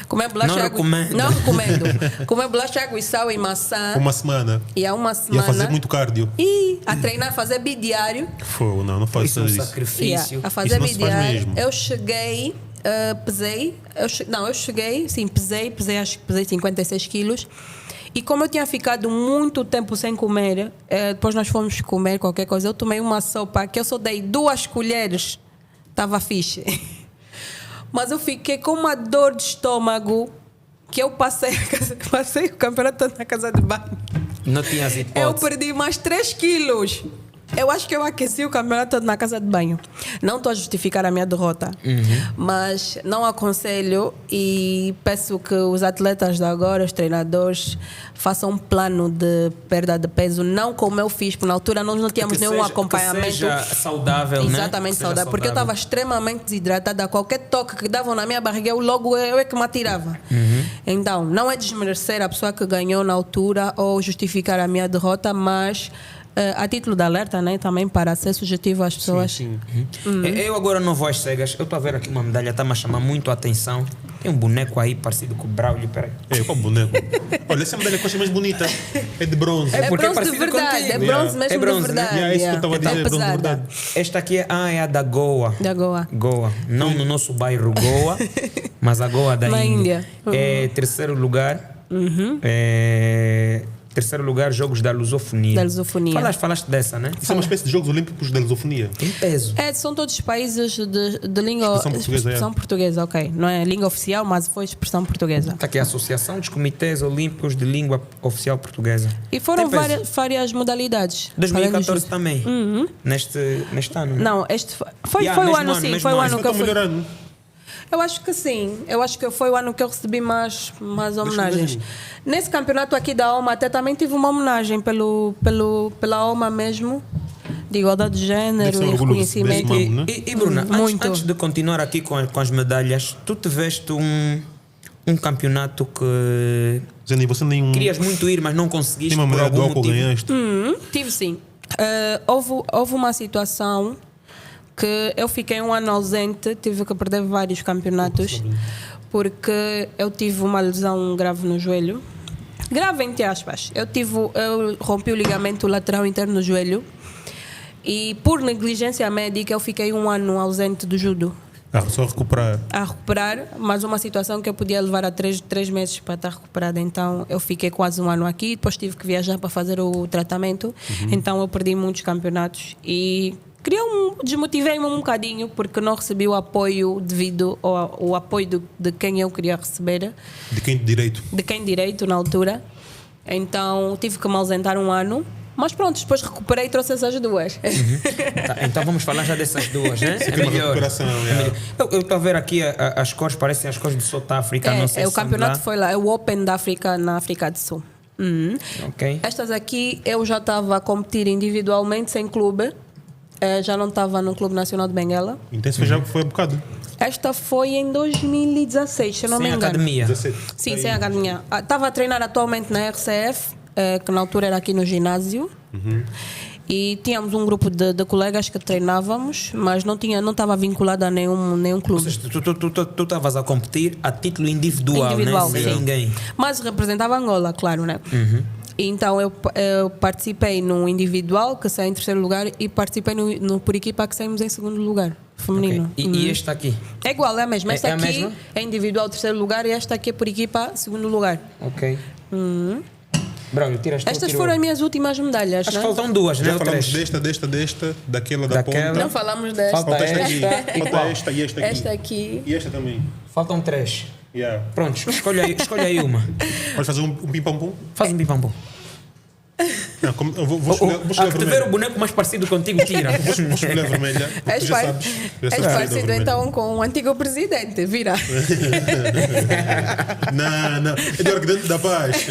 Comer bolacha, não recomendo. Não recomendo. Comer bolacha, água e sal e maçã. Uma semana. E há uma semana. Ia fazer muito cardio. E a treinar, fazer bidiário. Não faz isso. É um sacrifício. A fazer bidiário. Eu cheguei, pesei. Pesei, acho que pesei 56 quilos. E como eu tinha ficado muito tempo sem comer, depois nós fomos comer qualquer coisa, eu tomei uma sopa que eu só dei 2 colheres, estava fixe. Mas eu fiquei com uma dor de estômago que eu passei o campeonato todo na casa de banho. Não tinhas hipótese. Eu perdi mais 3 quilos. Eu acho que eu aqueci o campeonato todo na casa de banho. Não estou a justificar a minha derrota, mas não aconselho e peço que os atletas de agora, os treinadores, façam um plano de perda de peso, não como eu fiz, porque na altura nós não tínhamos nenhum acompanhamento. Que seja saudável, exatamente, né? saudável, porque eu estava extremamente desidratada. Qualquer toque que davam na minha barriga, eu é que me atirava. Então, não é desmerecer a pessoa que ganhou na altura ou justificar a minha derrota, mas a título de alerta, né? Também para ser sugestivo às pessoas. Sim. Eu agora não vou às cegas. Eu estou a ver aqui uma medalha, está-me a chamar muito a atenção. Tem um boneco aí parecido com o Braulio, peraí. Qual boneco? Olha, essa medalha que eu achei mais bonita. É de bronze. É porque é bronze de parecido verdade, contigo. é bronze mesmo É bronze, de né? verdade. É isso que eu estava a Então, dizer, bronze de pesada. verdade. Esta aqui é a da Goa. Da Goa. Goa. Não no nosso bairro Goa, mas a Goa da Na Índia. Índia. É terceiro lugar. Terceiro lugar, Jogos da Lusofonia. Da lusofonia. Falaste dessa, né? Isso é uma espécie de Jogos Olímpicos da lusofonia. Em peso. São todos países de língua... Expressão portuguesa, Expressão portuguesa, ok. Não é língua oficial, mas foi expressão portuguesa. Está aqui a Associação dos Comitês Olímpicos de Língua Oficial Portuguesa. E foram Tem peso. várias modalidades. 2014 também. Neste ano. Né? Não, este foi Yeah, o mesmo ano, ano, sim. mesmo Foi o ano. ano que eu Está fui. melhorando. Eu acho que sim. Eu acho que foi o ano que eu recebi mais homenagens. Nesse campeonato aqui da OMA até também tive uma homenagem pela OMA mesmo, de igualdade de Deve género ser e orgulho reconhecimento. desse mambo, né? E Bruna, Muito. antes de continuar aqui com as medalhas, tu tiveste um campeonato que Zeni, você nem querias muito ir, mas não conseguiste tem uma por medalha de algum álcool motivo. ganhaste. Tive sim. Houve uma situação que eu fiquei um ano ausente, tive que perder vários campeonatos, porque eu tive uma lesão grave no joelho. Grave entre aspas. Eu rompi o ligamento lateral interno do joelho e por negligência médica eu fiquei um ano ausente do judo. Só recuperar. A recuperar, mas uma situação que eu podia levar a 3 meses para estar recuperada. Então eu fiquei quase um ano aqui, depois tive que viajar para fazer o tratamento. Então eu perdi muitos campeonatos e desmotivei-me um bocadinho porque não recebi o apoio devido ao apoio de quem eu queria receber, De quem de direito? de quem direito na altura. Então tive que me ausentar um ano. Mas pronto, depois recuperei e trouxe essas duas. Tá, então vamos falar já dessas duas, né? Você tem uma recuperação. Eu estou a ver aqui as cores, parecem as cores do South África. Não sei O se são de campeonato lá. foi lá, é o Open da África, na África do Sul. Ok. Estas aqui eu já estava a competir individualmente, sem clube. Já não estava no Clube Nacional de Benguela. Então isso já foi há bocado. Esta foi em 2016, se eu não me Sem engano. academia. 17. Sim, sem academia. Estava a treinar atualmente na RCF, que na altura era aqui no ginásio. E tínhamos um grupo de colegas que treinávamos, mas não estava vinculado a nenhum Ou clube. seja, tu estavas a competir a título individual, Individual, né? Sem sim. ninguém. Mas representava Angola, claro, né? E então eu participei no individual, que saiu em terceiro lugar, e participei no por equipa, que saímos em segundo lugar, feminino. Ok. E este aqui? É igual, é a mesma. Esta É a aqui mesma? é individual, terceiro lugar, e esta aqui é por equipa, segundo lugar. Ok. Braulio, tiraste Estas foram as minhas últimas medalhas, Acho né? que faltam duas, né? Já Ou falamos três? desta, daquela da Daquela. ponta. Não falamos desta. Falta Falta esta aqui. esta e Falta qual? esta e esta aqui. Esta aqui. E esta também. Faltam três. Yeah. Pronto, escolhe aí uma. Podes fazer um pim-pam-pum? Faz um pim-pam-pum. Não, eu vou escolher A que te ver o vermelha. boneco mais parecido contigo, tira. Vou escolher a vermelha. És Tu já sabes. Já sabes a parecido vermelha. então com o antigo presidente, vira. Não. É do Arquidente da Paz.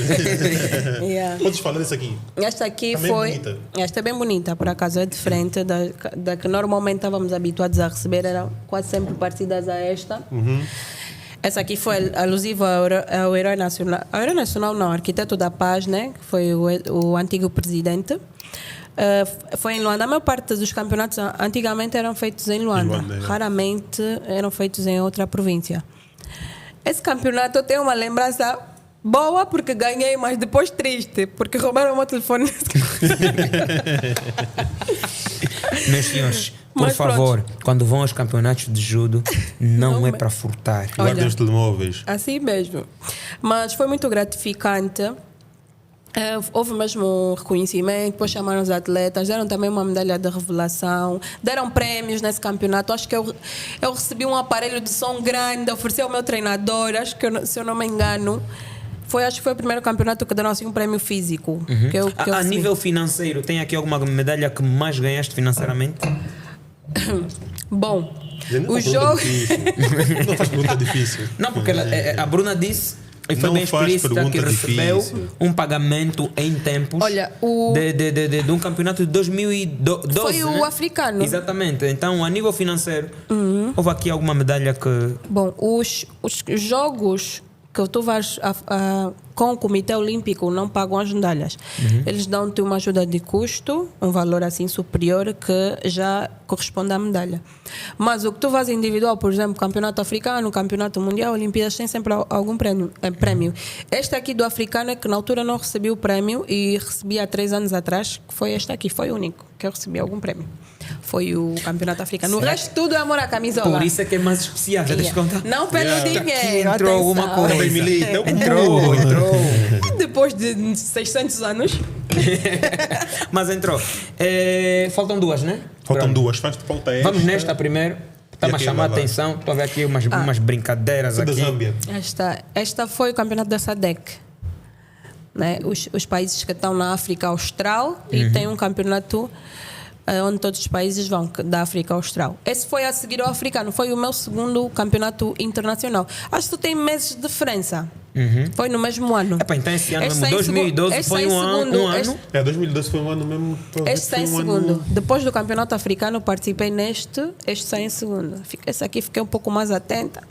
Yeah. Podes falar desse aqui. Esta aqui Também foi. bonita. Esta é bem bonita, por acaso, é diferente da que normalmente estávamos habituados a receber, eram quase sempre parecidas a esta. Essa aqui foi alusiva ao herói nacional. Ao herói nacional, não, arquiteto da paz, né? Que foi o antigo presidente. Foi em Luanda. A maior parte dos campeonatos antigamente eram feitos em Luanda. Luanda, é. Raramente eram feitos em outra província. Esse campeonato eu tenho uma lembrança boa porque ganhei, mas depois triste, porque roubaram o meu telefone. Meus senhores, por Mas favor, quando vão aos campeonatos de judo, não é para furtar. Olha. Guardem os telemóveis. Assim mesmo. Mas foi muito gratificante. Houve mesmo um reconhecimento, depois chamaram os atletas, deram também uma medalha de revelação, deram prémios nesse campeonato. Acho que eu recebi um aparelho de som grande, ofereci ao meu treinador, acho que se eu não me engano. Acho que foi o primeiro campeonato que deram assim um prémio físico. Que eu A recebi. nível financeiro, tem aqui alguma medalha que mais ganhaste financeiramente? Bom, Não o faz jogo. pergunta difícil. Não faz pergunta difícil. Não, porque a Bruna disse, e foi Não bem faz explícita, que pergunta recebeu difícil. um pagamento em tempos Olha, de um campeonato de 2012. Foi o né? africano. Exatamente. Então, a nível financeiro, houve aqui alguma medalha que... Bom, os jogos que tu vais com o Comitê Olímpico, não pagam as medalhas. Eles dão-te uma ajuda de custo, um valor assim superior que já corresponde à medalha. Mas o que tu vais individual, por exemplo, campeonato africano, campeonato mundial, Olimpíadas, tem sempre algum prémio. Este aqui do africano é que na altura não recebi o prémio e recebi há 3 anos atrás, que foi este aqui, foi o único que eu recebi algum prémio. Foi o campeonato africano. O resto tudo é amor à camisola. Por isso é que é mais especial, já deixa eu contar. Não pelo Aqui dinheiro, entrou alguma atenção. coisa. Também milita. Entrou. Depois de 600 anos. Mas entrou. Faltam 2, né? Faltam Pronto. 2. Falta esta. Vamos nesta primeiro. Está-me a aqui chamar a vai. atenção. Estou a ver aqui umas brincadeiras Essa da aqui. Zâmbia. Esta foi o campeonato da SADC. Né? Os países que estão na África Austral e tem um campeonato onde todos os países vão, da África Austral. Esse foi a seguir ao africano. Foi o meu segundo campeonato internacional. Acho que tem meses de diferença. Foi no mesmo ano. Epá, então esse ano Este mesmo, sai em 2012 este foi sai em um segundo, ano. 2012 foi um ano mesmo. Este sai em segundo. Depois do campeonato africano participei neste. Este sai em segundo. Esse aqui fiquei um pouco mais atenta.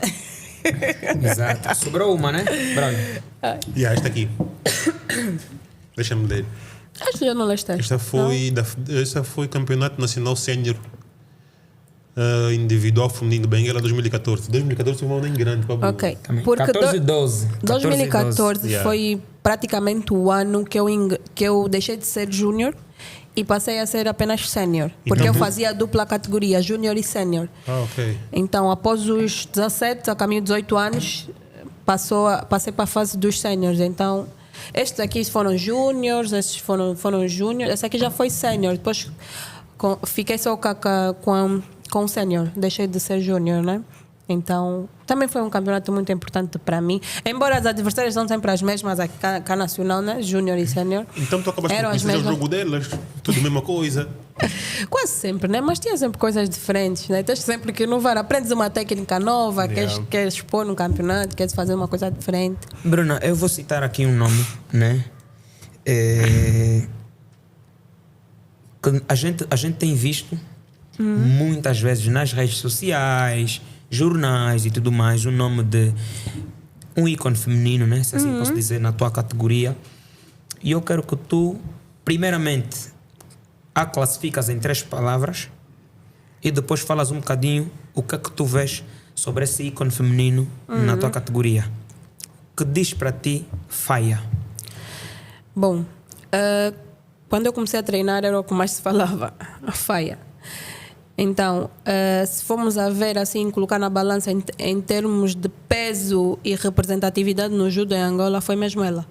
Exato. Sobrou uma, né? Bruno. E esta aqui. Deixa-me ler. Acho que já não leste. Esta foi Campeonato Nacional Sénior Individual Feminino de Benguela 2014. 2014 foi um ano em grande. Pablo. Ok. Também. Porque 14 e 12. 2014 Yeah. foi praticamente o ano que eu deixei de ser júnior e passei a ser apenas sénior. Porque Então, eu fazia dupla categoria, júnior e sénior. Ok. Então, após os 17, a caminho de 18 anos, passei para a fase dos séniores. Então, estes aqui foram júniores, estes foram júniores. Esse aqui já foi sénior. Depois fiquei só com sénior. Deixei de ser júnior, né? Então, também foi um campeonato muito importante para mim. Embora as adversárias são sempre as mesmas, cá nacional, né? Júnior e sénior. Então tu acabaste Eram por as conhecer o mesmas. jogo delas. Tudo a mesma coisa. Quase sempre, né? Mas tinha sempre coisas diferentes, né? Tens sempre que inovar. Aprendes uma técnica nova, Yeah. queres expor no campeonato, queres fazer uma coisa diferente. Bruna, eu vou citar aqui um nome, né? Que a gente tem visto muitas vezes nas redes sociais, jornais e tudo mais, o nome de um ícone feminino, né? Se assim posso dizer, na tua categoria. E eu quero que tu, primeiramente, a classificas em 3 palavras e depois falas um bocadinho o que é que tu vês sobre esse ícone feminino na tua categoria. Que diz para ti Faia? Bom, quando eu comecei a treinar era o que mais se falava, a Faia. Então, se formos a ver assim, colocar na balança em termos de peso e representatividade no judo em Angola, foi mesmo ela.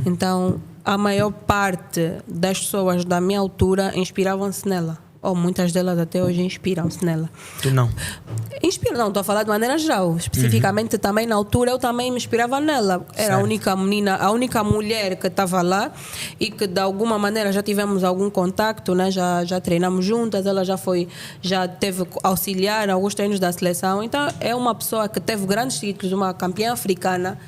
Então, a maior parte das pessoas da minha altura inspiravam-se nela. Ou muitas delas até hoje inspiram-se nela. Tu não? Inspiro, não, estou a falar de maneira geral. Especificamente também na altura eu também me inspirava nela. Era a única menina, a única mulher que estava lá e que de alguma maneira já tivemos algum contacto, né? Já treinamos juntas, ela já teve auxiliar em alguns treinos da seleção. Então é uma pessoa que teve grandes títulos, uma campeã africana,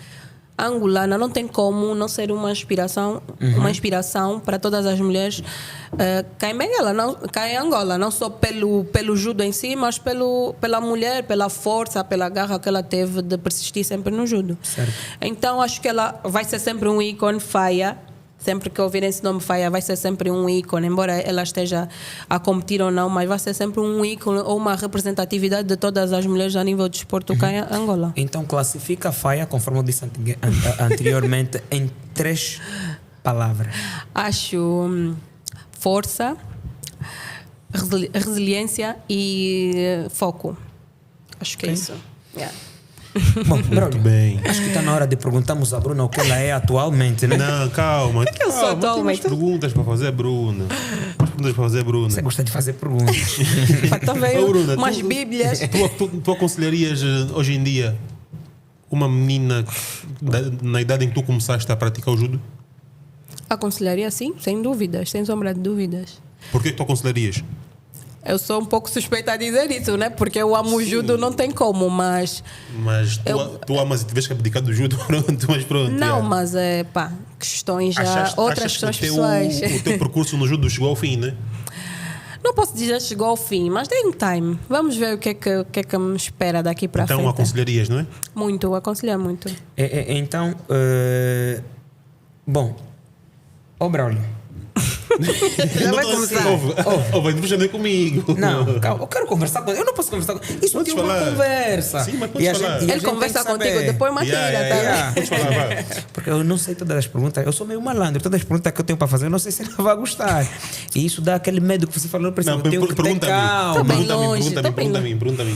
angolana, não tem como não ser uma inspiração para todas as mulheres cá em Benguela, cá em Angola, não só pelo judo em si, mas pela mulher, pela força, pela garra que ela teve de persistir sempre no judo. Certo. Então acho que ela vai ser sempre um ícone, Faia. Sempre que ouvirem esse nome Faia, vai ser sempre um ícone, embora ela esteja a competir ou não, mas vai ser sempre um ícone ou uma representatividade de todas as mulheres a nível de desporto cá em Angola. Então classifica a Faia, conforme eu disse anteriormente, em 3 palavras. Acho força, resiliência e foco. Acho que é isso. Yeah. Bom, Bruno, bem. acho que está na hora de perguntarmos a Bruna o que ela é atualmente, né? Não, calma. que eu sou Calma, tem atualmente? umas perguntas para fazer, Bruna. Umas perguntas para fazer, Bruna. Você gosta de fazer perguntas. Também Ô, Bruna, umas bíblias. Tu aconselharias hoje em dia uma menina na idade em que tu começaste a praticar o judo? Aconselharia sim, sem dúvidas, sem sombra de dúvidas. Por que tu aconselharias? Eu sou um pouco suspeita a dizer isso, né? Porque eu amo o judo, não tem como, mas... Mas tu amas e tiveste que abdicar do judo, pronto, mas pronto. Não, é. mas questões já... outras achas questões que pessoais. o teu percurso no judo chegou ao fim, né? Não posso dizer que chegou ao fim, mas tem um time. Vamos ver o que é que me espera daqui para frente. Então aconselharias, não é? Muito, aconselhar muito. Então, bom, Braulio. Já vai Não tô assim, começar. Ouve, depois andei comigo. Não, calma, eu quero conversar com ele. Eu não posso conversar com ele. Isso Podes aqui é uma falar. conversa. Sim, mas podes E a falar. gente- e a Ele gente tem conversa que contigo, saber. depois matilha, tá? Podes falar, vai. Porque eu não sei todas as perguntas. Eu sou meio malandro. Todas as perguntas que eu tenho para fazer, eu não sei se ele vai gostar. E isso dá aquele medo que você falou. Não, Eu tenho que ter pergunta-me. calma. Tô bem Pergunta-me, longe, tô bem pergunta-me.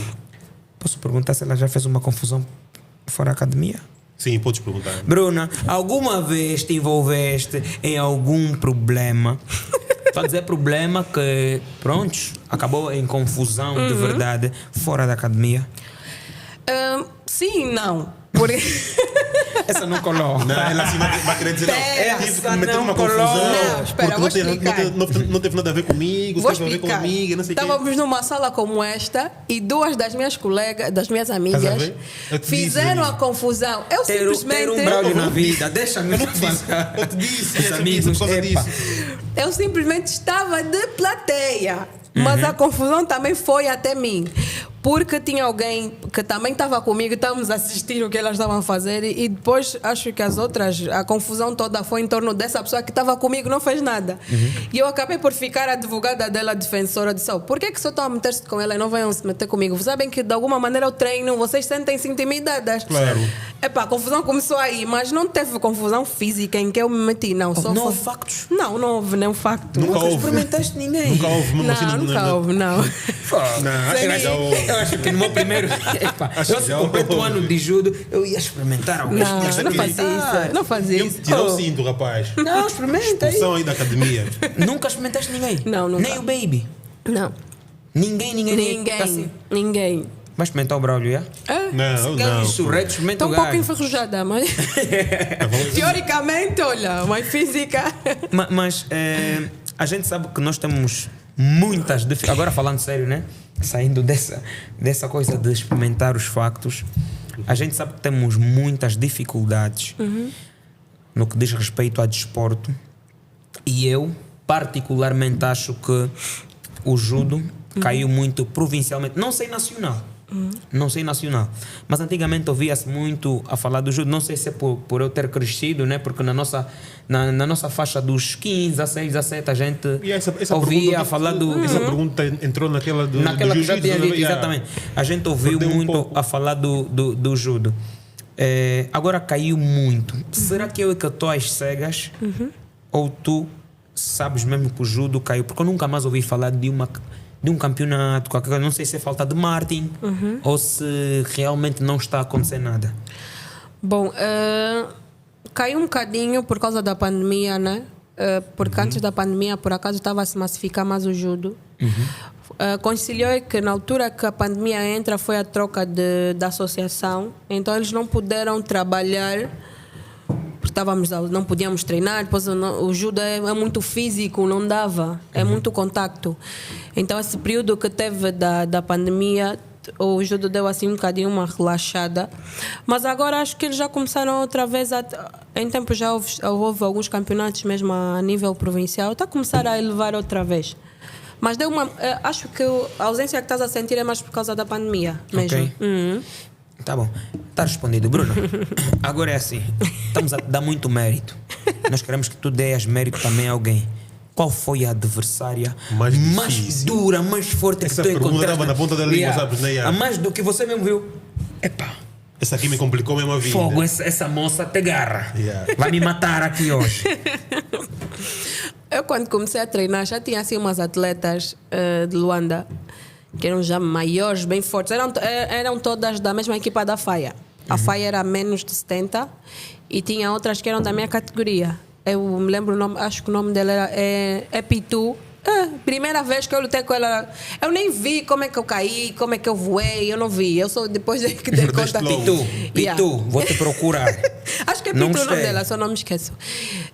Posso perguntar se ela já fez uma confusão fora da academia? Sim, podes perguntar. Bruna, alguma vez te envolveste em algum problema? Estou a dizer problema que, pronto, acabou em confusão de verdade fora da academia? Sim, não. Por... Essa não colou. Não, ela assim vai querer dizer, Essa tive que me meter não numa colou. confusão. Não, espera, porque vou explicar. não teve nada a ver comigo, Vou teve a ver com explicar. uma amiga, não sei o quê. Estávamos numa sala como esta e duas das minhas colegas, das minhas amigas, ver? Eu te fizeram disse, a confusão. Eu Ter simplesmente. um Braulio na vida. Deixa-me Eu te disse, Os amigos, por causa epa. disso. Eu simplesmente estava de plateia. Mas a confusão também foi até mim. Porque tinha alguém que também estava comigo, estávamos a assistir o que elas estavam a fazer e depois acho que as outras, a confusão toda foi em torno dessa pessoa que estava comigo, não fez nada. E eu acabei por ficar a advogada dela, a defensora, disse: por que só estão a meter-se com ela e não venham se meter comigo? Vocês sabem que de alguma maneira eu treino, vocês sentem-se intimidadas. Claro. Epá, a confusão começou aí, mas não teve confusão física em que eu me meti, não. Só não foi... houve factos? Não, não houve nenhum facto. Nunca Nunca houve. experimentaste ninguém? Nunca houve uma Não, cena de- nunca houve, não. Não, Eu acho, eu acho que no meu primeiro. Epa, Acho eu que se já completo um houve. ano de judo, eu ia experimentar algo. Não, Mas não aqui- fazia isso. Não fazia Eu isso. tirar o Oh. cinto, rapaz. Não, experimenta aí. Expulsão aí da academia. Nunca experimentaste ninguém? Não, nunca. Nem o baby? Não. Ninguém. Tá assim. Ninguém. Vai experimentar o Braulio, já? Não, não. Isso, reto, experimenta Estou o um pouco gajo. enferrujada, mas. Teoricamente, olha, mas física. Mas a gente sabe que nós temos muitas dificuldades. Agora falando sério, né? Saindo dessa coisa de experimentar os factos, a gente sabe que temos muitas dificuldades no que diz respeito a desporto. E eu, particularmente, acho que o judo caiu muito provincialmente. Não sei nacional. Não sei nacional. Mas antigamente ouvia-se muito a falar do judo. Não sei se é por eu ter crescido, né? Porque na nossa faixa dos 15, a 6, a 7, a gente E essa ouvia pergunta, falar do... Essa pergunta entrou naquela do Naquela que já tinha jiu-jitsu, dito, né? exatamente. A gente ouviu Perdeu um muito pouco. a falar do judo. Agora caiu muito. Será que eu é que estou às cegas? Ou tu sabes mesmo que o judo caiu? Porque eu nunca mais ouvi falar de um campeonato, qualquer coisa. Não sei se é falta de marketing ou se realmente não está a acontecer nada. Bom, caiu um bocadinho por causa da pandemia, né? Porque antes da pandemia, por acaso, estava a se massificar mais o judo. Conciliou que na altura que a pandemia entra foi a troca da associação, então eles não puderam trabalhar porque não podíamos treinar, depois o judo é muito físico, não dava, é muito contacto. Então esse período que teve da pandemia, o judo deu assim um bocadinho uma relaxada, mas agora acho que eles já começaram outra vez em tempo já houve alguns campeonatos mesmo a nível provincial, está a começar a elevar outra vez. Mas deu acho que a ausência que estás a sentir é mais por causa da pandemia mesmo. Ok. Tá bom, tá respondido. Bruno, agora é assim, estamos a te dar muito mérito. Nós queremos que tu dês mérito também a alguém. Qual foi a adversária Mais mais difícil. dura, mais forte Essa que tu pergunta encontraste? estava na ponta da língua, sabes, né? A mais do que você mesmo viu. Epá, Essa aqui me complicou mesmo a vida. fogo, essa moça te garra. Yeah. Vai me matar aqui hoje. Eu quando comecei a treinar já tinha assim umas atletas de Luanda que eram já maiores, bem fortes. Eram todas da mesma equipa da Faia. A Faia era menos de 70 e tinha outras que eram da minha categoria. Eu me lembro o nome, acho que o nome dela é Pitu. Primeira vez que eu lutei com ela, eu nem vi como é que eu caí, como é que eu voei, eu não vi. Eu só depois de que dei Perdeste conta. logo. Pitu, Yeah. vou te procurar. Acho que é Não Pitu o nome gostei. dela, só não me esqueço.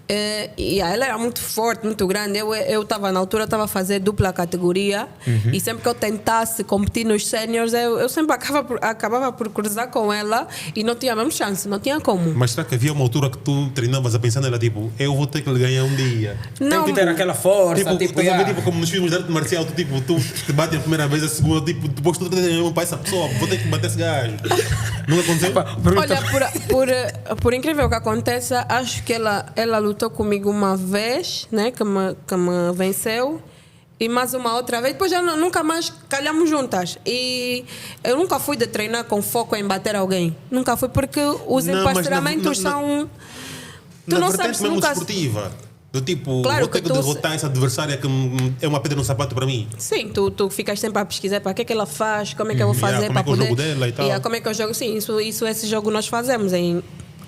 E ela era muito forte, muito grande. Eu estava na altura, estava a fazer dupla categoria e sempre que eu tentasse competir nos séniores, eu sempre acabava por cruzar com ela e não tinha a mesma chance, não tinha como. Mas será que havia uma altura que tu treinavas a pensar nela, tipo, eu vou ter que lhe ganhar um dia? Tem que ter aquela força, Estás a ver, tipo, como nos filmes de arte marcial, tu te bate a primeira vez, a segunda, tipo, depois tu tens para essa pessoa, vou ter que bater esse gajo. Nunca aconteceu? Olha, por incrível que aconteça, acho que ela lutou comigo uma vez, né, que me venceu, e mais uma outra vez. Depois já nunca mais calhamos juntas. E eu nunca fui de treinar com foco em bater alguém. Nunca fui, porque os emparceramentos são. Tu não sabes mesmo nunca. Desportiva. Do tipo, Claro vou ter que derrotar essa adversária que é uma pedra no sapato para mim. Sim, tu ficas sempre a pesquisar para que é que ela faz, como é que eu vou fazer para como é que poder. é o jogo dela e tal. Como é que eu jogo. Sim, esse jogo nós fazemos.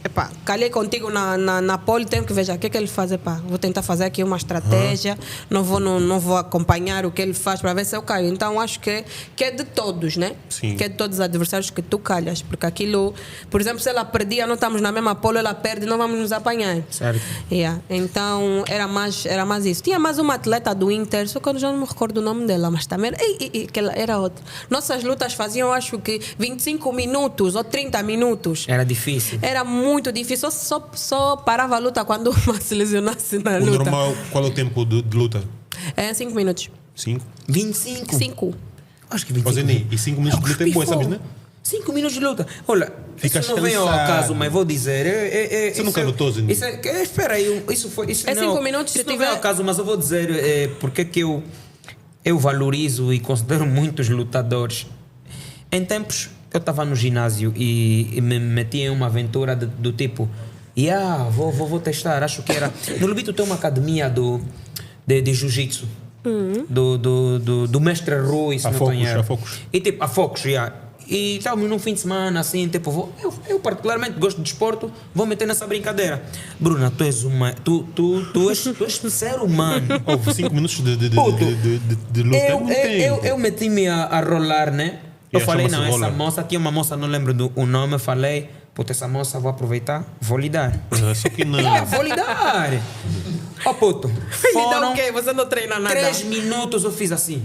Epá, calhei contigo na pole, tenho que ver já o que é que ele faz. Epá, vou tentar fazer aqui uma estratégia, não vou acompanhar o que ele faz para ver se eu caio. Então acho que é de todos, né? Sim. Que é de todos os adversários que tu calhas, porque aquilo, por exemplo, se ela perdia, não estamos na mesma pole, ela perde, não vamos nos apanhar. Certo. Yeah. Então era mais isso. Tinha mais uma atleta do Inter, só que eu já não me recordo o nome dela, mas também que ela era outra. Nossas lutas faziam, acho que 25 minutos ou 30 minutos. Era difícil. Era muito difícil, só parava a luta quando uma se lesionasse na O luta. normal, qual é o tempo de luta? É 5 minutos. 5? 25? 5. Acho que 25. Zeni, e 5 minutos de luta é boa, sabes, né? 5 minutos de luta. Olha, Ficas isso não vem ao cansado. acaso, mas vou dizer. Você nunca lutou, Zeni? Espera aí, isso foi. Isso É não, 5 minutos, isso se não tiver- vem ao caso, mas eu vou dizer porque que eu valorizo e considero muitos lutadores. Em tempos, eu estava no ginásio e me meti em uma aventura do tipo. Vou testar. Acho que era. No Lubito tem uma academia de jiu-jitsu. Do mestre Rui, se A não estou em Focus, erro. a Focus. E tipo, a Focus, E estávamos num fim de semana, assim, tipo, eu particularmente gosto de desporto, vou meter nessa brincadeira. Bruna, tu és uma. Tu és ser humano. Houve 5 minutos de Puto, luta. É muito tempo. Eu meti-me a rolar, né? Eu Yeah, falei, não, chama-se essa roller. moça, tinha uma moça, não lembro o nome, eu falei, puta, essa moça, vou aproveitar, vou lhe dar. Só que não. Vou lhe dar. Ó, puto, foram Você não treina nada. 3 minutos, eu fiz assim.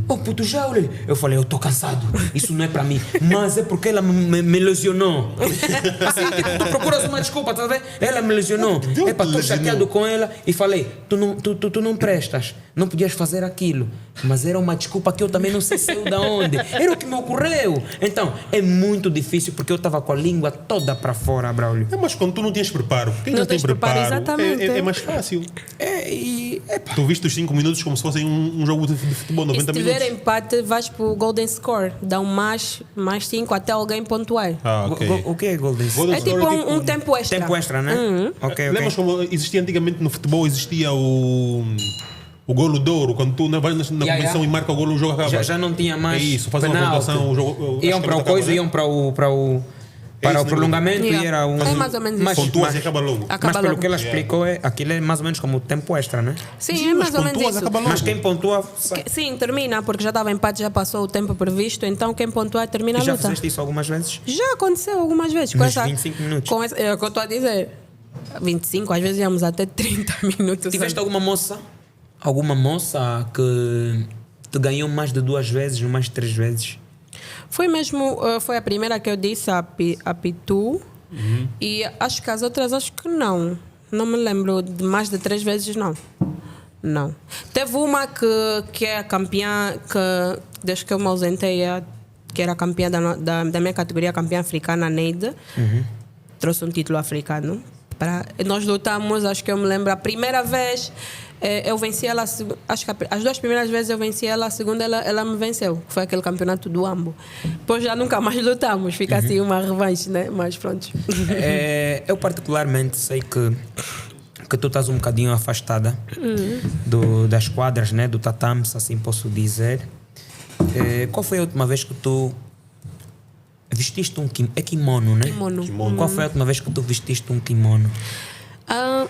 Oh, puto, já olhei. Eu falei, eu tô cansado, isso não é para mim. Mas é porque ela me lesionou. Assim, tipo, tu procuras uma desculpa, tá vendo? Ela me lesionou. Epa, tô chateado com ela. E falei, tu não prestas. Não podias fazer aquilo. Mas era uma desculpa que eu também não sei saiu da onde. Era o que me ocorreu. Então, é muito difícil porque eu tava com a língua toda para fora, Braulio. Mas quando tu não tens preparo, quem Não não tem tens preparo, preparo, exatamente. é mais fácil. Epa. Tu viste os 5 minutos como se fossem um jogo de futebol, E 90 se minutos. tiver empate, vais para o Golden Score. Dão mais 5 até alguém pontuar. Ah, ok. O que é Golden State? Golden É tipo Score um tempo extra. Tempo extra, né? Ok. Lembras como existia antigamente no futebol, existia o golo de ouro, quando tu vais na competição e marca o golo, o jogo acaba. Já não tinha mais. É isso, faz uma penalti. pontuação, o jogo. Iam para o coisa, iam para o isso, prolongamento Yeah. e era um. É mais ou menos isso. Pontuas e acaba logo. Acaba Mas pelo logo. que ela explicou, aquilo é mais ou menos como o tempo extra, né? Sim, é mas mais ou menos pontuas, isso. acaba logo. Mas quem pontua. Sim, termina, porque já estava empate, já passou o tempo previsto, então quem pontuar termina a Já luta. fizeste isso algumas vezes? Já aconteceu algumas vezes. Nos 25 minutos. É o que eu estou a dizer. 25, às vezes íamos até 30 minutos. Tiveste alguma moça que te ganhou mais de 2 vezes, mais de 3 vezes? Foi mesmo, foi a primeira que eu disse, a Pitu. E acho que as outras, acho que não. Não me lembro de mais de 3 vezes, não. Não. Teve uma que é a campeã, que desde que eu me ausentei, que era campeã da minha categoria, campeã africana, Neide. Trouxe um título africano. Nós lutamos, acho que eu me lembro, a primeira vez eu venci ela, acho que as 2 primeiras vezes eu venci ela, a segunda ela me venceu, que foi aquele campeonato do Ambo. Depois já nunca mais lutamos, fica assim uma revanche, né? Mas pronto. Eu particularmente sei que tu estás um bocadinho afastada das quadras, né? Do tatame, se assim posso dizer. Qual foi a última vez que tu vestiste um kimono, né? Kimono. Qual foi a última vez que tu vestiste um kimono?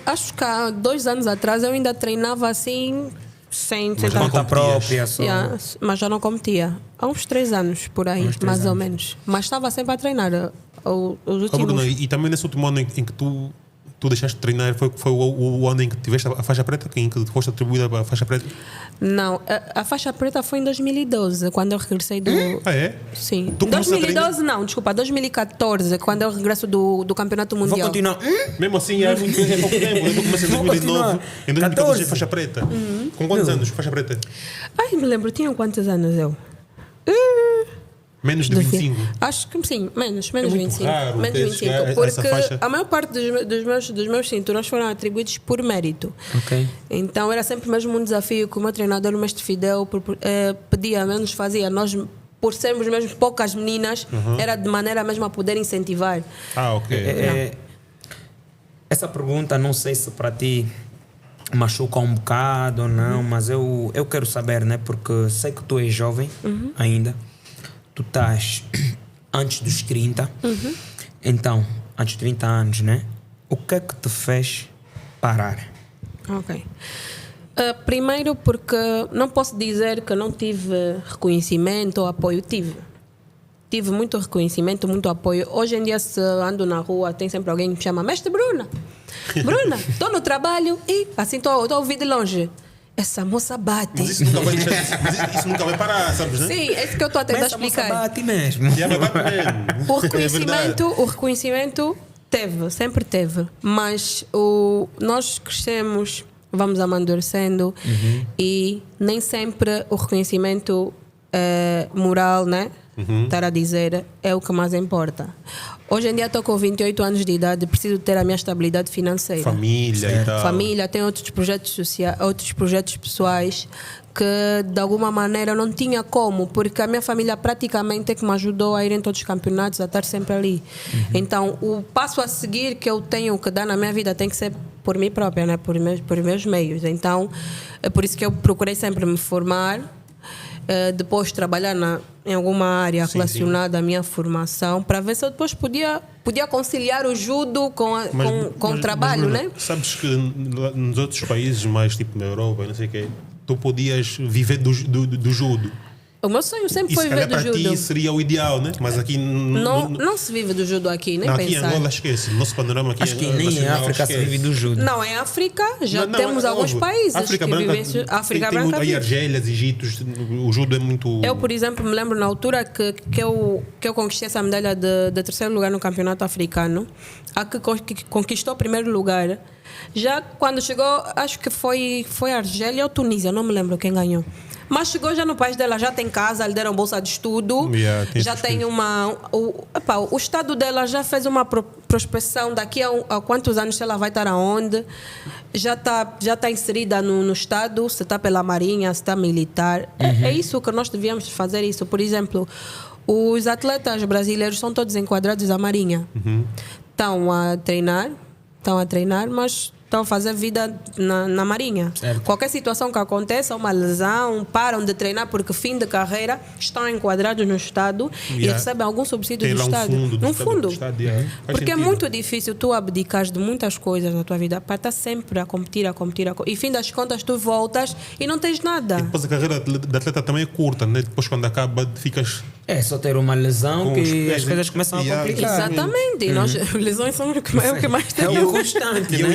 Acho que há 2 anos atrás eu ainda treinava assim, sem Mas tentar. não Conta competias. própria, só. Yeah, mas já não competia. Há uns 3 anos por aí, Uns 3 mais ou anos. menos. Mas estava sempre a treinar. Os Oh, últimos. Bruno, e também nesse último ano em que tu tu deixaste de treinar foi o ano em que tiveste a faixa preta, em que foste atribuída a faixa preta? Não, a faixa preta foi em 2012, quando eu regressei do... Ah, é? Sim. Tu começaste a 2012 não, desculpa, 2014, quando eu regresso do Campeonato Vou Mundial. continuar. Mesmo assim, é muito é pouco tempo. Eu comecei em Vou 2009. continuar. Em 2014 14. é faixa preta. Com quantos anos, faixa preta? Ai, me lembro, tinham quantos anos eu? Menos de 25. Acho que sim, menos É muito 25. raro Menos ter 25. essa Porque faixa. a maior parte dos meus cinturões foram atribuídos por mérito. Ok. Então era sempre mesmo um desafio que o meu treinador, o mestre Fidel, pedia, menos fazia. Nós, por sermos mesmo poucas meninas, era de maneira mesmo a poder incentivar. Ah, ok. Essa pergunta, não sei se para ti machuca um bocado ou não, mas eu quero saber, né? Porque sei que tu és jovem ainda. Tu estás antes dos 30. Então, antes de 30 anos, né? O que é que te fez parar? Ok. Primeiro porque não posso dizer que não tive reconhecimento ou apoio. Tive muito reconhecimento, muito apoio. Hoje em dia, se ando na rua, tem sempre alguém que me chama Mestre Bruna. Bruna, estou no trabalho e assim estou a ouvir de longe. Essa moça bate. Mas isso nunca vai parar, sabes, né? Sim, é isso que eu estou a tentar explicar. Bate mesmo. Já vai bater mesmo. O reconhecimento teve, sempre teve. Mas nós crescemos, vamos amadurecendo e nem sempre o reconhecimento moral, né? Estar a dizer é o que mais importa. Hoje em dia estou com 28 anos de idade, preciso ter a minha estabilidade financeira. Família e tal. Família, tem outros projetos sociais, outros projetos pessoais que de alguma maneira eu não tinha como, porque a minha família praticamente é que me ajudou a ir em todos os campeonatos, a estar sempre ali. Então o passo a seguir que eu tenho que dar na minha vida tem que ser por mim própria, né? por meus meios. Então é por isso que eu procurei sempre me formar. Depois trabalhar em alguma área relacionada à minha formação, para ver se eu depois podia conciliar o judo com o trabalho, mas, né? Sabes que nos outros países, mais tipo na Europa, não sei o quê, tu podias viver do judo. O meu sonho sempre E foi se viver calhar do para judo. ti seria o ideal, né? Mas aqui Não se vive do judo aqui, nem não, aqui em pensar. Angola esquece. Nosso panorama aqui Acho que nem em nacional, África se esquece. vive do judo. Não, em África já Não, temos é alguns óbvio. países África que branca, vivem. África tem muito, Branca aí vive. Argélia, Egito, o judo é muito... Eu, por exemplo, me lembro na altura que eu conquistei essa medalha de terceiro lugar no campeonato africano, a que conquistou o primeiro lugar. Já quando chegou, acho que foi a Argélia ou Tunísia, não me lembro quem ganhou. Mas chegou já no país dela, já tem casa, lhe deram bolsa de estudo, já tem o estado dela já fez uma prospecção daqui a quantos anos ela vai estar aonde, já tá inserida no estado, se está pela marinha, se está militar. É isso que nós devíamos fazer isso. Por exemplo, os atletas brasileiros são todos enquadrados à marinha. Estão a treinar, mas estão a fazer vida na marinha. Certo. Qualquer situação que aconteça, uma lesão, param de treinar porque fim de carreira, estão enquadrados no Estado e recebem algum subsídio Tem do lá Estado. um fundo do Estado, Faz Porque é sentido. muito difícil tu abdicares de muitas coisas na tua vida para estar sempre a competir. E fim das contas tu voltas e não tens nada. Depois a carreira de atleta também é curta, né? Depois quando acaba ficas... É só ter uma lesão Com os que pés, as coisas começam a yeah, complicar. Exatamente. E nós, lesões são o que mais É temos. o constante, E né?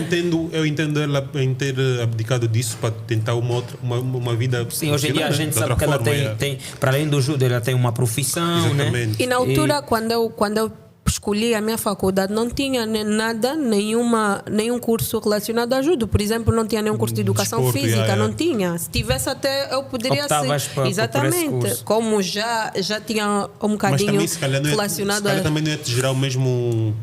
eu entendo ela em ter abdicado disso para tentar uma vida. Sim, hoje em dia a gente de sabe outra que ela forma, tem, para além do judo, ela tem uma profissão, né? Exatamente. E na altura, quando eu escolhi a minha faculdade, não tinha nenhum curso relacionado a judo. Por exemplo, não tinha nenhum curso de educação Desporto, física, não yeah. tinha. Se tivesse até, eu poderia Optavas ser. por esse Exatamente. curso. Como já tinha um Mas bocadinho também, se calhar, relacionado a. também não é te gerar o mesmo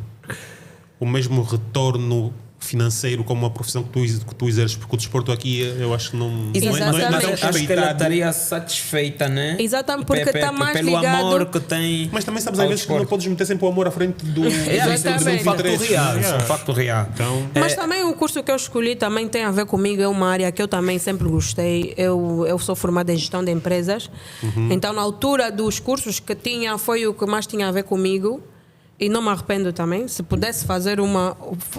retorno financeiro como a profissão que tu exerces, porque o desporto aqui eu acho que não é Exatamente. Acho que ela respeitado. estaria satisfeita, né? Exatamente, porque está mais pelo ligado. amor que tem. Mas também sabes, às ao vezes, que não desporto. podes meter sempre o amor à frente do Exatamente. Isso é um facto interesses, real. né? Isso é um facto real. Então, Mas também o curso que eu escolhi também tem a ver comigo, é uma área que eu também sempre gostei. Eu sou formada em gestão de empresas, então na altura dos cursos que tinha foi o que mais tinha a ver comigo e não me arrependo também. Se pudesse fazer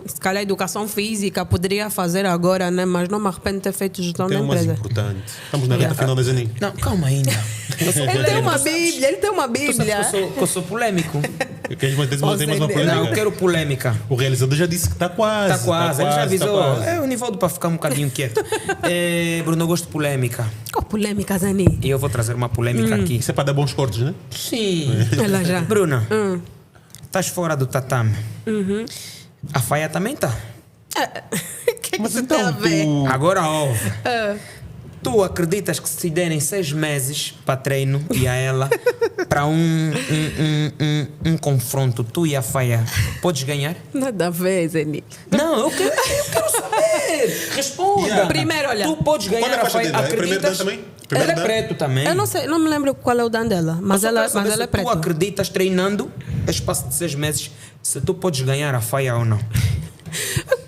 se calhar educação física, poderia fazer agora, né? Mas não me arrependo de ter feito gestão de tem o mais empresas. importante. Estamos na reta final da Zanin. Não, calma ainda. Eu sou Ele tem uma polêmico. Bíblia, ele tem uma Tu sabes Bíblia. que eu sou polêmico. Tem mais uma polêmica. Não, eu quero polêmica. O realizador já disse que está quase. Está quase, ele já avisou. Tá quase. É o Nivaldo para ficar um bocadinho quieto. Bruno, eu gosto de polêmica. Qual polêmica, Zani? E eu vou trazer uma polêmica aqui. Isso é para dar bons cortes, né? Sim. Ela já. Bruna, estás fora do tatame. A Faia também está. O que Mas isso tem a então, ver? Agora ouve. Tu acreditas que se te derem 6 meses para treino e a ela para um confronto, tu e a Faia, podes ganhar? Nada a ver, Zeni. Não, eu quero saber. Responda. Yeah. Primeiro, olha. Tu podes Qual é ganhar a a faixa Faia. dele? É primeiro dan Acreditas? também? Ela Primeiro é dan? preto também. Eu não sei, não me lembro qual é o dan dela, mas Eu só ela, quero saber mas ela é se preta. tu acreditas treinando a espaço de 6 meses se tu podes ganhar a Faia ou não.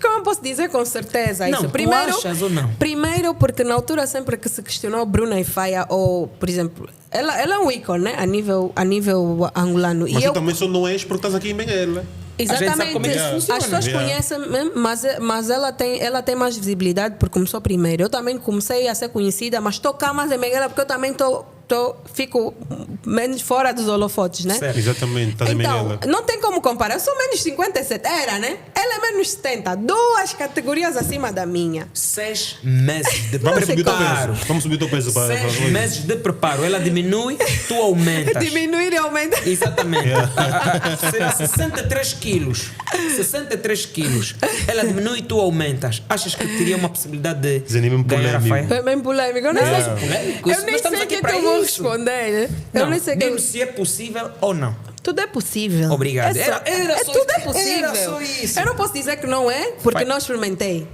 Como eu posso dizer com certeza Não, isso? tu achas ou não? Primeiro, porque na altura sempre que se questionou Bruna e Faia, ou, por exemplo, ela é um ícone, né? A nível angolano. Mas e eu, tu também só não és porque estás aqui em Benguela. A gente sabe exatamente. como é que isso funciona. As pessoas Yeah. conhecem, mas ela tem mais visibilidade porque começou primeiro. Eu também comecei a ser conhecida, mas estou cá mais em Benguela porque eu também fico menos fora dos holofotes, né? Certo. Exatamente, estás em Então, Benguela. não tem como comparar. Eu sou menos 57, era, né? Ela é menos 70, 2 categorias acima da minha. 6 meses de Vamos subir o teu preparo. peso. Vamos subir o teu peso para 6 meses de preparo. Ela diminui, tu aumentas. Diminuir e aumentar. Exatamente. Será 63 quilos. 63 quilos. Ela diminui e tu aumentas. Achas que teria uma possibilidade de Desanime-me ganhar a polêmico. Faia? É bem polêmico. Eu nem Não, sei, polêmico. eu Isso- nem nós estamos sei o aqui que para eu vou isso. responder, né? Eu Não, nem sei mesmo que... se é possível ou não. Tudo é possível. Obrigado. É só- Era só tudo é isso. possível. Era só isso. Eu não posso dizer que não é, porque Vai. não experimentei.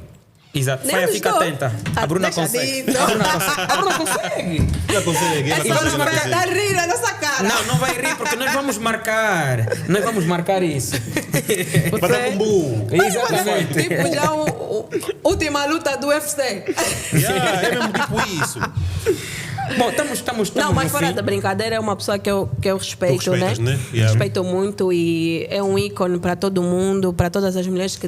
Exato. Nem Faia, dos fica dois. atenta. A Bruna Deixa consegue. disso. A Bruna consegue. A Bruna consegue. Ela consegue, ela Essa consegue, não ela vai consegue. dar rir na nossa cara. Não, não vai rir porque nós vamos marcar. Nós vamos marcar isso. Para dar com burro. Exatamente. Tipo, já última luta do UFC. Yeah, é mesmo tipo isso. Bom, estamos Não, mas no fora fim. da brincadeira, é uma pessoa que eu respeito, Tu respeitas, né? Yeah. Respeito muito e é um ícone para todo mundo, para todas as mulheres que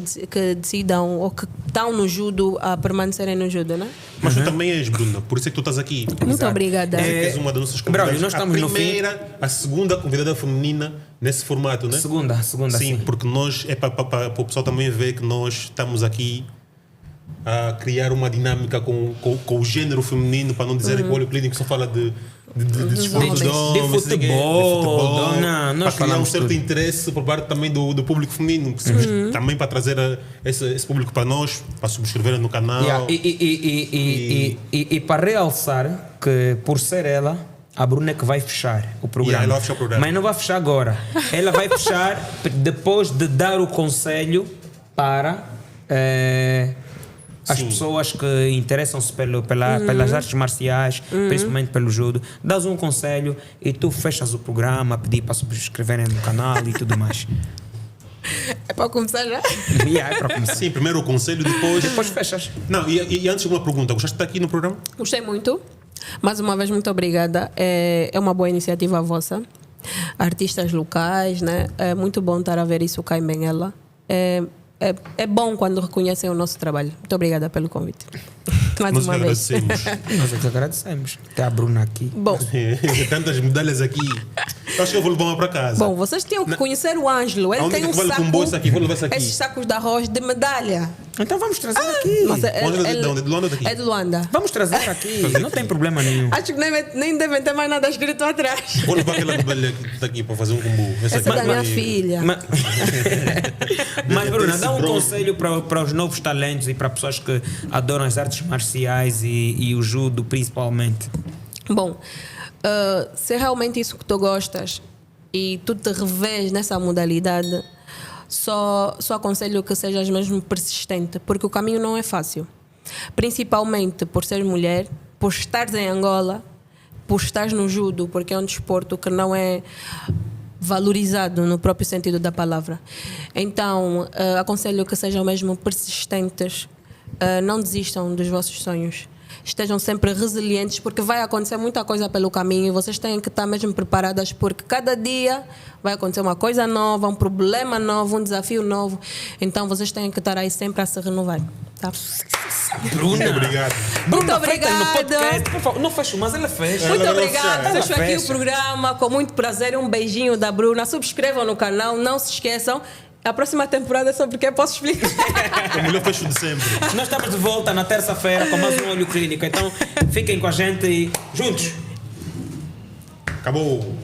decidam ou que estão no judo a permanecerem no judo, né? Mas tu também és, Bruna, por isso é que tu estás aqui. Muito Exato. obrigada. Você que és uma das nossas convidadas. Braulio, nós estamos a no fim. primeira, a segunda convidada feminina nesse formato, né? Segunda, Sim, sim. porque nós, é para o pessoal também ver que nós estamos aqui a criar uma dinâmica com o gênero feminino, para não dizer que o olho clínico só fala de desportos de homens. homens, De futebol, não, nós para criar um falamos certo tudo. interesse por parte também do público feminino, também para trazer esse público para nós, para subscreverem no canal. Yeah, e para realçar que, por ser ela, a Bruna é que vai fechar o programa. ela vai fechar o programa. Mas não vai fechar agora. Ela vai fechar depois de dar o conselho para as Sim. pessoas que interessam-se pelas artes marciais, principalmente pelo judo. Dás um conselho e tu fechas o programa, pedir para subscreverem no canal e tudo mais. É para começar já? Yeah, é para começar. Sim, primeiro o conselho, depois... fechas. Não, e antes uma pergunta, gostaste de estar aqui no programa? Gostei muito. Mais uma vez, muito obrigada. É uma boa iniciativa vossa. Artistas locais, né? É muito bom estar a ver isso cá em Benguela. É bom quando reconhecem o nosso trabalho. Muito obrigada pelo convite. Mais Nós uma vez. agradecemos. Nós é que agradecemos. Tem a Bruna aqui. Bom, Tantas medalhas aqui. Acho que eu vou levar uma para casa. bom, vocês tinham que conhecer o Ângelo. Ele Aonde tem é que um tu vai saco. com bolsa aqui? Vou levar essa aqui. Esses sacos de arroz de medalha. Então vamos trazer aqui. Nossa, Onde é de onde? De Luanda ou daqui? É de Luanda. Vamos trazer aqui. Não tem problema nenhum. Acho que nem devem ter mais nada escrito atrás. Vou levar aquela medalha que está aqui para fazer um combo. Essa é da minha filha. Mas Bruna, Esse dá um bronze. conselho para os novos talentos e para pessoas que adoram as artes marciais e o judo principalmente. Bom, se é realmente isso que tu gostas e tu te revês nessa modalidade, só aconselho que sejas mesmo persistente, porque o caminho não é fácil. Principalmente por ser mulher, por estares em Angola, por estares no judo, porque é um desporto que não é valorizado no próprio sentido da palavra. Então, aconselho que sejam mesmo persistentes, não desistam dos vossos sonhos. estejam sempre resilientes, porque vai acontecer muita coisa pelo caminho e vocês têm que estar mesmo preparadas, porque cada dia vai acontecer uma coisa nova, um problema novo, um desafio novo. Então vocês têm que estar aí sempre a se renovar. Tá? Bruna. Obrigado. Bruna Muito Freitas no obrigada. podcast. Por favor, não fecho, mas ela fecha. Muito Ela vai obrigada. fechar. Fecho aqui Fecha. o programa com muito prazer. Um beijinho da Bruna. Subscrevam no canal, não se esqueçam. A próxima temporada é sobre o que? Posso explicar? É o melhor fecho de sempre. Nós estamos de volta na terça-feira com mais um Olho Clínico. Então fiquem com a gente e juntos. Acabou.